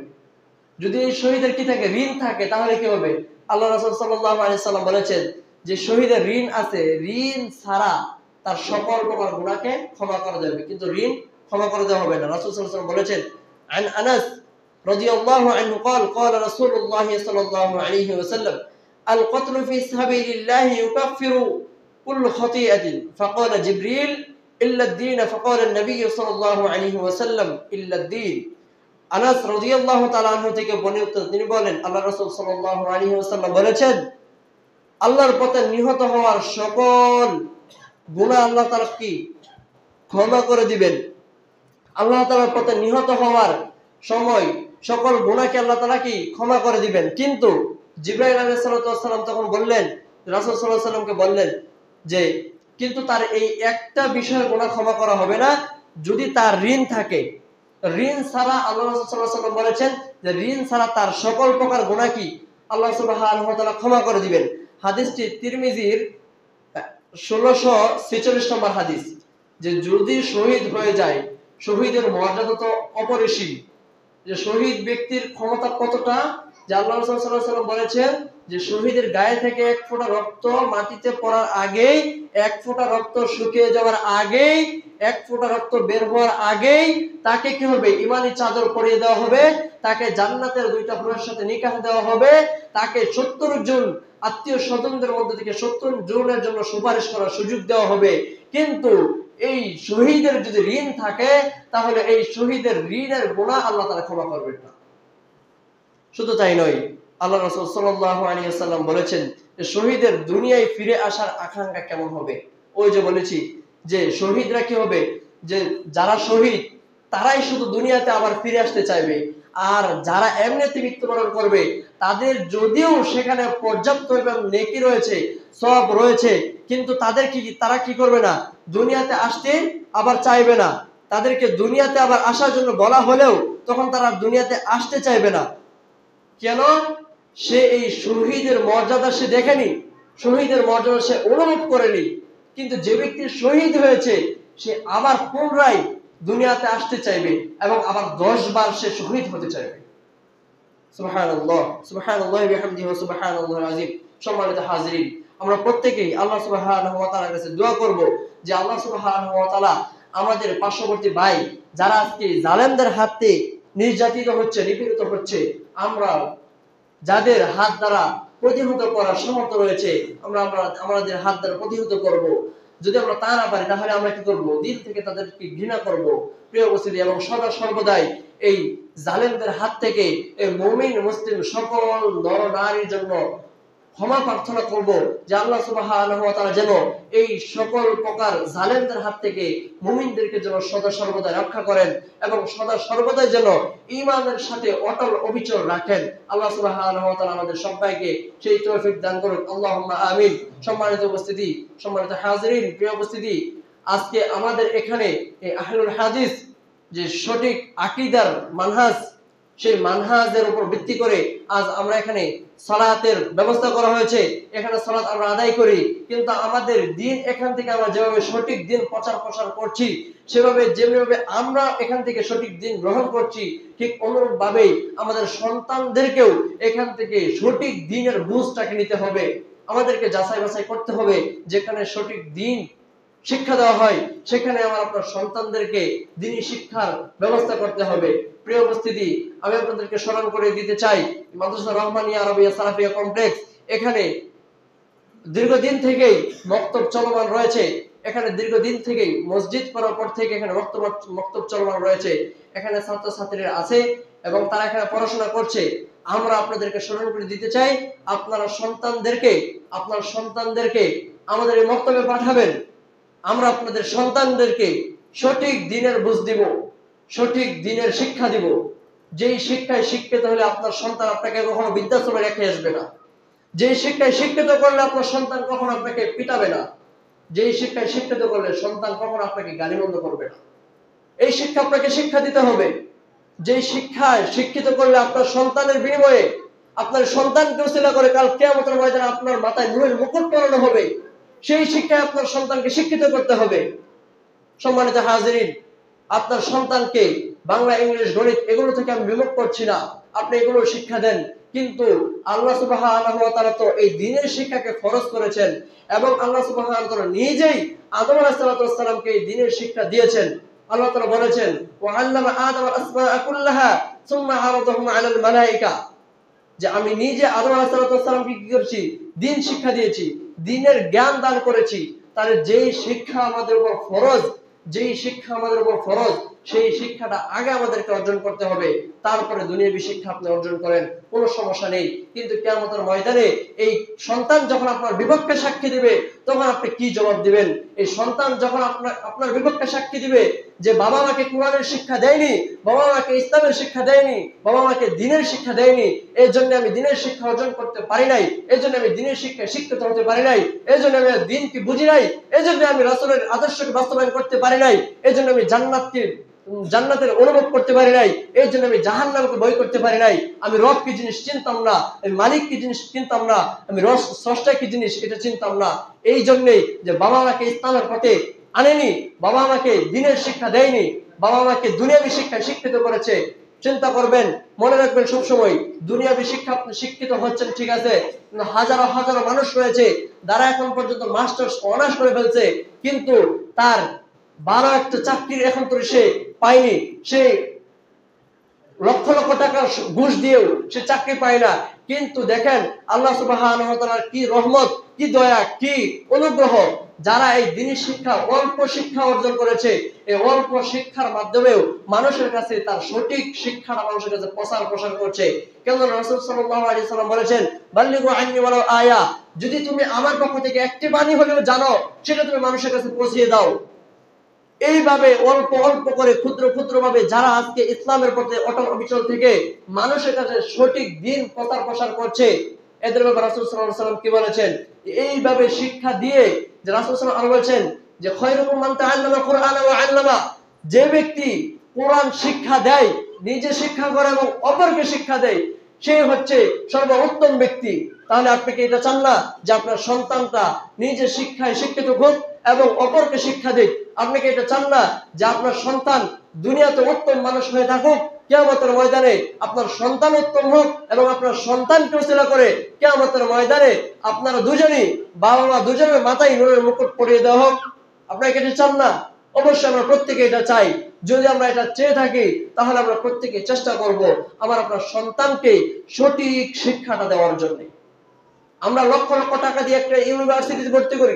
যদি এই শহীদের কি থাকে, ঋণ থাকে, তাহলে কি হবে। আল্লাহ রাসূল সাল্লাল্লাহু আলাইহি ওয়াসাল্লাম বলেছেন যে শহীদের ঋণ আছে, ঋণ ছাড়া তার সকল প্রকার গুনাহকে ক্ষমা করা যাবে, কিন্তু ঋণ ক্ষমা করে দেওয়া হবে না। রাসূল সাল্লাল্লাহু আলাইহি ওয়াসাল্লাম বলেছেন, আন আনাস রাদিয়াল্লাহু আনহু قال قال رسول الله صلى الله عليه وسلم القتل في سبيل الله يكفر كل خطيئة فقال جبريل إلا الدين فقال النبي صلى الله عليه وسلم إلا الدين। আনাস রাদিয়াল্লাহু তাআলা আনহু থেকে বর্ণিত, তিনি বলেন আল্লাহ রাসূল সাল্লাল্লাহু আলাইহি ওয়াসাল্লাম বলেছেন, আল্লাহর পথে নিহত হওয়ার সকল গুনাহ আল্লাহ তাআলা কি ক্ষমা করে দিবেন। আল্লাহ তাআলার পথে নিহত হওয়ার সময় সকল গুনাহকে আল্লাহ তাআলা কি ক্ষমা করে দিবেন। কিন্তু জিবরাইল আলাইহিস সালাতু ওয়াস সালাম তখন বললেন, রাসূল সাল্লাল্লাহু আলাইহি ওয়াসাল্লামকে বললেন যে কিন্তু তার এই একটা বিষয়ের গুনাহ ক্ষমা করা হবে না, যদি তার ঋণ থাকে। ঋণ ছাড়া আল্লাহ রাসূল সাল্লাল্লাহু আলাইহি ওয়াসাল্লাম বলেছেন যে ঋণ ছাড়া তার সকল প্রকার গুনাহ কি আল্লাহ সুবহানাহু ওয়া তাআলা ক্ষমা করে দিবেন। হাদিসটি তিরমিজির 1646 নম্বর হাদিস। যে যদি শহীদ হয়ে যায়, শহীদের মর্যাদা তো অপরিসীম, যে শহীদ ব্যক্তির ক্ষমতা কতটা, যে আল্লাহ রাসূল সাল্লাল্লাহু আলাইহি ওয়াসাল্লাম বলেছেন যে শহীদের গায়ে থেকে এক ফোঁটা রক্ত মাটিতে পড়ার আগেই, এক ফোঁটা রক্ত শুকিয়ে যাওয়ার আগেই, এক ফোঁটা রক্ত বের হওয়ার আগেই তাকে কি হবে, ঈমানি চাদর পরিয়ে দেওয়া হবে, তাকে জান্নাতের দুইটা হুরের সাথে নিকাহ দেওয়া হবে, তাকে 70 জন আত্মীয় স্বজনদের মধ্যে থেকে 70 জনের জন্য সুপারিশ করার সুযোগ দেওয়া হবে। কিন্তু এই শহীদের যদি ঋণ থাকে, তাহলে এই শহীদের ঋণের গুনাহ আল্লাহ তাআলা ক্ষমা করবেন না। শুধু তাই নয়, আল্লাহ রাসূল সাল্লাল্লাহু আলাইহি ওয়াসাল্লাম বলেছেন যে শহীদের দুনিয়ায় ফিরে আসার আকাঙ্ক্ষা কেমন হবে। ওই যে বলেছি যে শহীদরা কি হবে, যে যারা শহীদ তারাই শুধু দুনিয়াতে আবার ফিরে আসতে চাইবে, আর যারা এমনিতে মৃত্যুবরণ করবে তাদের যদিও সেখানে পর্যাপ্ত এবং নেকি রয়েছে, সওয়াব রয়েছে, কিন্তু তারা কি করবে না, দুনিয়াতে আসতে আবার চাইবে না। তাদেরকে দুনিয়াতে আবার আসার জন্য বলা হলেও তখন তারা দুনিয়াতে আসতে চাইবে না। কেন? সে এই শহীদের মর্যাদা সে দেখেনি, শহীদের মর্যাদা সে অনুভব করেনি। কিন্তু যে ব্যক্তি শহীদ হয়েছে সে আবার পুনরায় দুনিয়াতে আসতে চাইবে এবং আবার 10 বার সে শহীদ হতে চাইবে। সুবহানাল্লাহ, সুবহানাল্লাহি ওয়া বিহামদিহি ওয়া সুবহানাল্লাহিল আযীম। সম্মানিত হাজিরিন, আমরা প্রত্যেকেই আল্লাহ সুবহানাহু ওয়া তাআলার কাছে দোয়া করব যে আল্লাহ সুবহানাহু ওয়া তাআলা আমাদের পার্শ্ববর্তী ভাই যারা আজকে জালেমদের হাতে নির্যাতিত হচ্ছে, নিপীড়িত হচ্ছে, আমরা যাদের হাত দ্বারা প্রতিহত করার সামর্থ্য রয়েছে আমাদের হাত দ্বারা প্রতিহত করব। যদি আমরা তা না পারি তাহলে আমরা কি করব? দিল থেকে তাদেরকে ঘৃণা করব। প্রিয় উপস্থিতি, এবং সদা সর্বদাই এই জালেমদের হাত থেকে এই মুমিন মুসলিম সকল নর নারীর জন্য ক্ষমা প্রার্থনা করব যে আল্লাহ সুবহানাহু ওয়া তাআলা যেন এই সকল প্রকার জালেমদের হাত থেকে মুমিনদেরকে যেন সদা সর্বদা রক্ষা করেন এবং সদা সর্বদা যেন ঈমানের সাথে অটল অবিচল রাখেন। আল্লাহ সুবহানাহু ওয়া তাআলা আমাদের সবাইকে সেই তৌফিক দান করুন, আল্লাহুম্মা আমিন। সম্মানিত উপস্থিতি, সম্মানিত হাজিরিন, প্রিয় উপস্থিতি, আজকে আমাদের এখানে এই আহলুল হাদিস যে সঠিক আকীদার মানহাজ, সেই মানহাজের উপর ভিত্তি করে আজ আমরা এখানে সালাতের ব্যবস্থা করা হয়েছে। এখানে সালাত আমরা আদায় করি, কিন্তু আমাদের দিন এখান থেকে আমরা যেভাবে সঠিক দিন প্রচার করছি, যেভাবে আমরা এখান থেকে সঠিক দিন গ্রহণ করছি, ঠিক অনুরূপ ভাবেই আমাদের সন্তানদেরকেও এখান থেকে সঠিক দিনের বুঝটাকে নিতে হবে। আমাদেরকে যাচাই বাছাই করতে হবে, যেখানে সঠিক দিন শিক্ষা দেওয়া হয় সেখানে আপনার সন্তানদেরকে দ্বীনি শিক্ষার ব্যবস্থা করতে হবে। প্রিয় উপস্থিতি, আমি আপনাদেরকে স্মরণ করে দিতে চাই মাদ্রাসা রহমানিয়া আরবিয়া সালাফিয়া কমপ্লেক্স, এখানে দীর্ঘদিন থেকেই মক্তব চলমান রয়েছে। এখানে দীর্ঘদিন থেকেই মসজিদ করার পর থেকে এখানে মক্তব চলমান রয়েছে। এখানে ছাত্রছাত্রীরা আছে এবং তারা এখানে পড়াশোনা করছে। আমরা আপনাদেরকে স্মরণ করে দিতে চাই, আপনার সন্তানদেরকে আমাদের এই মক্তবে পাঠাবেন। আমরা আপনাদের সন্তানদেরকে সঠিক দিনের বুঝ দিব, সঠিক দিনের শিক্ষা দিব। যেই শিক্ষায় শিক্ষিত হলে আপনার সন্তান আপনাকে কখনো বৃদ্ধাশ্রমে রেখে আসবে না। যেই শিক্ষায় শিক্ষিত করলে আপনার সন্তান কখনো আপনাকে পিটাবে না। যেই শিক্ষায় শিক্ষিত করলে সন্তান কখনো আপনাকে গালিমন্দ করবে না। এই শিক্ষা আপনাকে শিক্ষা দিতে হবে। যেই শিক্ষায় শিক্ষিত করলে আপনার সন্তানের বিনিময়ে আপনার সন্তানকে ওসিলা করে কাল কিয়ামতের ময়দানে আপনার মাথায় নূরের মুকুট পরানো হবে। সেই শিক্ষায় আপনার সন্তানকে শিক্ষিত করতে হবে। সম্মানিত হাজিরিন, আপনার সন্তানকে বাংলা, ইংলিশ, গণিত এগুলো থেকে আমি বিমুখ করছি না, আপনি এগুলো শিক্ষা দেন। কিন্তু আল্লাহ সুবহানাহু ওয়া তাআলা তো এই দ্বীনের শিক্ষাকে ফরজ করেছেন এবং আল্লাহ সুবহানাহু ওয়া তাআলা নিজেই আদম আলাইহিস সালামকে এই দ্বীনের শিক্ষা দিয়েছেন। আল্লাহ তাআলা বলেছেন, ওয়া আল্লামা আদম আল আসমাআ কুল্লাহা সুম্মা আরাদাহুম আলাল মালায়েকা, যে আমি নিজে আদম আলাইহিস সালামকে কি করেছি? দ্বীন শিক্ষা দিয়েছি, দ্বীনের জ্ঞান দান করেছি। তাহলে যেই শিক্ষা আমাদের উপর ফরজ, সেই শিক্ষাটা আগে আমাদেরকে অর্জন করতে হবে, তারপরে দুনিয়াবী শিক্ষা আপনি অর্জন করেন, কোনো সমস্যা নেই। কিন্তু কিয়ামতের ময়দানে এই সন্তান যখন আপনার বিপক্ষে সাক্ষী দিবে তখন আপনি কি জবাব দিবেন? এই সন্তান যখন আপনার বিপক্ষে সাক্ষী দিবে যে বাবা আমাকে কোরআনের শিক্ষা দেয়নি, বাবা আমাকে ইসলামের শিক্ষা দেয়নি, বাবা আমাকে দ্বীনের শিক্ষা দেয়নি, এই জন্য আমি দ্বীনের শিক্ষা অর্জন করতে পারি নাই, এই জন্য আমি দ্বীনের শিক্ষায় শিক্ষিত হতে পারি নাই, এই জন্য আমি দ্বীনকে বুঝি নাই, এই জন্য আমি রাসূলের আদর্শকে বাস্তবায়ন করতে পারি নাই, এই জন্য আমি জান্নাতের অনুভব করতে পারি নাই, এই জন্য আমি জাহান্নামকে ভয় করতে পারি নাই, আমি রব কি জিনিস চিনতাম না, আমি মালিক কি জিনিস চিনতাম না, আমি স্রষ্টা কি জিনিস এটা চিনতাম না। এই জন্যই যে বাবা আমাকে ইসলামের পথে আনেনি, বাবা আমাকে দ্বীনের শিক্ষা দেয়নি, বাবা আমাকে দুনিয়াবী শিক্ষায় শিক্ষিত করেছে। চিন্তা করবেন, মনে রাখবেন সবসময়, দুনিয়াবী শিক্ষা আপনি শিক্ষিত হচ্ছেন ঠিক আছে, হাজারো হাজারো মানুষ রয়েছে যারা এখন পর্যন্ত মাস্টার্স অনার্স করে ফেলছে, কিন্তু তার 12 একটা চাকরির এখন তো সে পায়নি, সে লক্ষ লক্ষ টাকা ঘুষ দিয়েও সে চাকরি পায় না। কিন্তু দেখেন আল্লাহ সুবহানাহু ওয়া তাআলার কি রহমত, কি দয়া, কি অনুগ্রহ, যারা এই দ্বীনি শিক্ষা অল্প শিক্ষা অর্জন করেছে, এই অল্প শিক্ষার মাধ্যমেও মানুষের কাছে তার সঠিক শিক্ষাটা মানুষের কাছে প্রসার করছে। কেন রাসূল সাল্লাল্লাহু আলাইহি সাল্লাম বলেছেন, বাল্লিগু আন্নী ওয়ালাউ আয়া, যদি তুমি আমার পক্ষ থেকে একটি বাণী হলেও জানো সেটা তুমি মানুষের কাছে পৌঁছিয়ে দাও। এইভাবে অল্প অল্প করে ক্ষুদ্র ক্ষুদ্র ভাবে যারা আজকে ইসলামের প্রতি অটল অবিচল থেকে মানুষের কাছে সঠিক দিন প্রচার করছে, এদের ব্যাপারে রাসূল সাল্লাল্লাহু আলাইহি ওয়াসাল্লাম কি বলেছেন? এইভাবে শিক্ষা দিয়ে যে রাসূল সাল্লাল্লাহু আলাইহি ওয়াসাল্লাম বলেছেন যে খায়রুকুম মান তাআল্লামা কুরআনা ওয়া আল্লামা, যে ব্যক্তি কোরআন শিক্ষা দেয়, নিজে শিক্ষা করে এবং অপরকে শিক্ষা দেয়, সে হচ্ছে সর্বোত্তম ব্যক্তি। তাহলে আপনি কি এটা চান না যে আপনার সন্তানটা নিজে শিক্ষায় শিক্ষিত হোক এবং অপরকে শিক্ষা দিক? আপনি কি এটা চান না যে আপনার সন্তান দুনিয়াতে উত্তম মানুষ হয়ে থাকুক, কিয়ামতের ময়দানে আপনার সন্তান উত্তম হোক এবং আপনার সন্তানকে উসিলা করে কিয়ামতের ময়দানে আপনারা দুজনই, বাবা মা দুজনের মাথায় নূরের মুকুট পরিয়ে দেওয়া হোক? আপনারা কি এটা চান না? অবশ্যই আমরা প্রত্যেকে এটা চাই। যদি আমরা এটা চেয়ে থাকি তাহলে আমরা প্রত্যেকে চেষ্টা করব আপনার সন্তানকে সঠিক শিক্ষাটা দেওয়ার জন্য। আমরা লক্ষ লক্ষ টাকা দিয়ে একটা ইউনিভার্সিটিতে ভর্তি করি,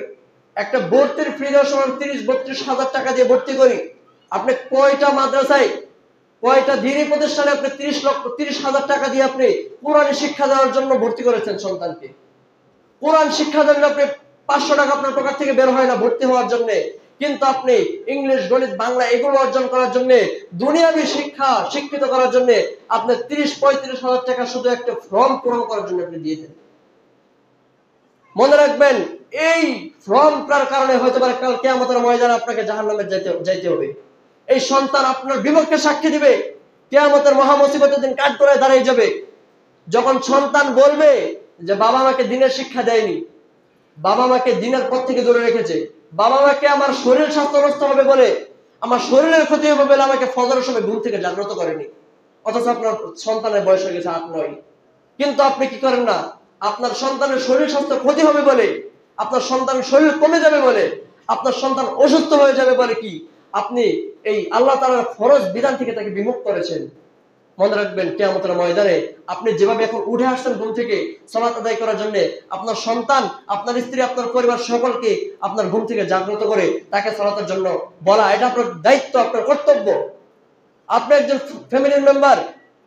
একটা ভর্তির ফি দেওয়ার সময় 30-32 হাজার টাকা দিয়ে ভর্তি করি। আপনি কয়টা মাদ্রাসায়, কয়টা দ্বীনি প্রতিষ্ঠানে আপনি 30 হাজার টাকা দিয়ে আপনি কোরআন শিক্ষা দেওয়ার জন্য ভর্তি করেছেন সন্তানকে? কোরআন শিক্ষা দেন আপনি 500 টাকা আপনার পকেট থেকে বের হয় না ভর্তি হওয়ার জন্য, কিন্তু আপনি ইংলিশ, গণিত, বাংলা এগুলো অর্জন করার জন্য, দুনিয়াবী শিক্ষা শিক্ষিত করার জন্য আপনি 30-35 হাজার টাকা শুধু একটা ফর্ম পূরণ করার জন্য আপনি দিয়ে দেন। মনে রাখবেন, এই ফর্মটার কারণে হয়তো পারে কাল কিয়ামতের ময়দানে আপনাকে জাহান্নামে যাইতে হবে। এই সন্তান আপনার বিপক্ষে সাক্ষী দিবে, কিয়ামতের মহা মুসিবতের দিন কাঠ করে দাঁড়িয়ে যাবে। যখন সন্তান বলবে যে বাবা মাকে দ্বীনের শিক্ষা দেয়নি, বাবা মাকে দ্বীনের পথ থেকে দূরে রেখেছে, বাবা মাকে আমার শরীর স্বাস্থ্য নষ্ট হবে বলে, আমার শরীরের ক্ষতি হবে বলে আমাকে ফজরের সময় ঘুম থেকে জাগ্রত করেনি, অথচ আপনার সন্তানের বয়স হয়ে গেছে 8-9, কিন্তু আপনি কি করেন না? আপনার সন্তানের শরীর স্বাস্থ্য ক্ষতি হবে বলে, আপনার সন্তানের শরীর কমে যাবে বলে, আপনার সন্তান অসুস্থ হয়ে যাবে বলে কি আপনি এই আল্লাহ তাআলার ফরজ বিধান থেকে তাকে বিমুখ করেছেন? মনে রাখবেন, কিয়ামতের ময়দানে আপনি যেভাবে এখন উঠে আসছেন ঘুম থেকে সালাত আদায় করার জন্য, আপনার সন্তান, আপনার স্ত্রী, আপনার পরিবার সকলকে আপনার ঘুম থেকে জাগ্রত করে তাকে সালাতের জন্য বলা, এটা আপনার দায়িত্ব, আপনার কর্তব্য। আপনি একজন ফ্যামিলির মেম্বার,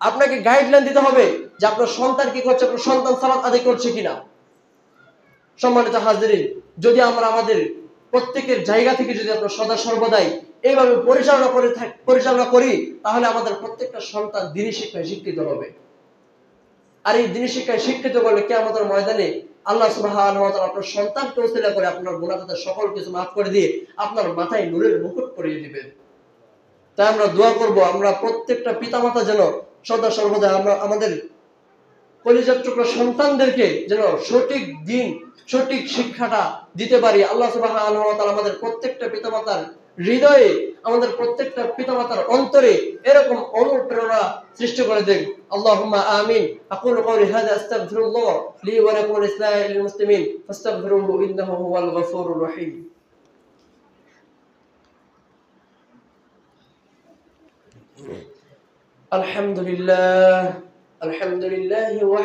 আপনাকে গাইডলাইন দিতে হবে যে আপনার সন্তান কি করছে, আপনার সন্তান সালাত আদায় করছে কিনা। সম্মানিত হাজিরিন, যদি আমরা আমাদের প্রত্যেকের জায়গা থেকে যদি আমরা সদা সর্বদাই এইভাবে পরিচালনা করি তাহলে আমাদের প্রত্যেকটা সন্তান দ্বীনি শিক্ষায় শিক্ষিত হবে। আর এই দ্বীনি শিক্ষায় শিক্ষিত করলে কিয়ামতের ময়দানে আল্লাহ সুবহানাহু ওয়া তাআলা আপনার সন্তানকে ওসিলা করে আপনার গুনাহ খাতা সকল কিছু মাফ করে দিয়ে আপনার মাথায় নূরের মুকুট পরিয়ে দিবেন। তাই আমরা দোয়া করব, আমরা প্রত্যেকটা পিতামাতা যেন সদা সর্বদা আমরা আমাদের কলিজার টুকরা সন্তানদেরকে যেন সঠিক দিন, সঠিক শিক্ষাটা দিতে পারি। আল্লাহ সুবহানাহু ওয়া তাআলা আমাদের প্রত্যেকটা পিতামাতার হৃদয়ে, আমাদের প্রত্যেকটা পিতামাতার অন্তরে এরকম অনুপ্রেরণা সৃষ্টি করে দেন। আল্লাহুম্মা আমিন। আকুলু কওলি হাযা আস্তাগফিরুল্লাহ লি ওয়া লাকুম ওয়া লিসাইরিল মুসলিমিন ফাস্তাগফিরুহু ইন্নাহু হুয়াল গফুরুর রহিম। আলহামদুলিল্লাহ, আলহামদুলিল্লাহি ওয়া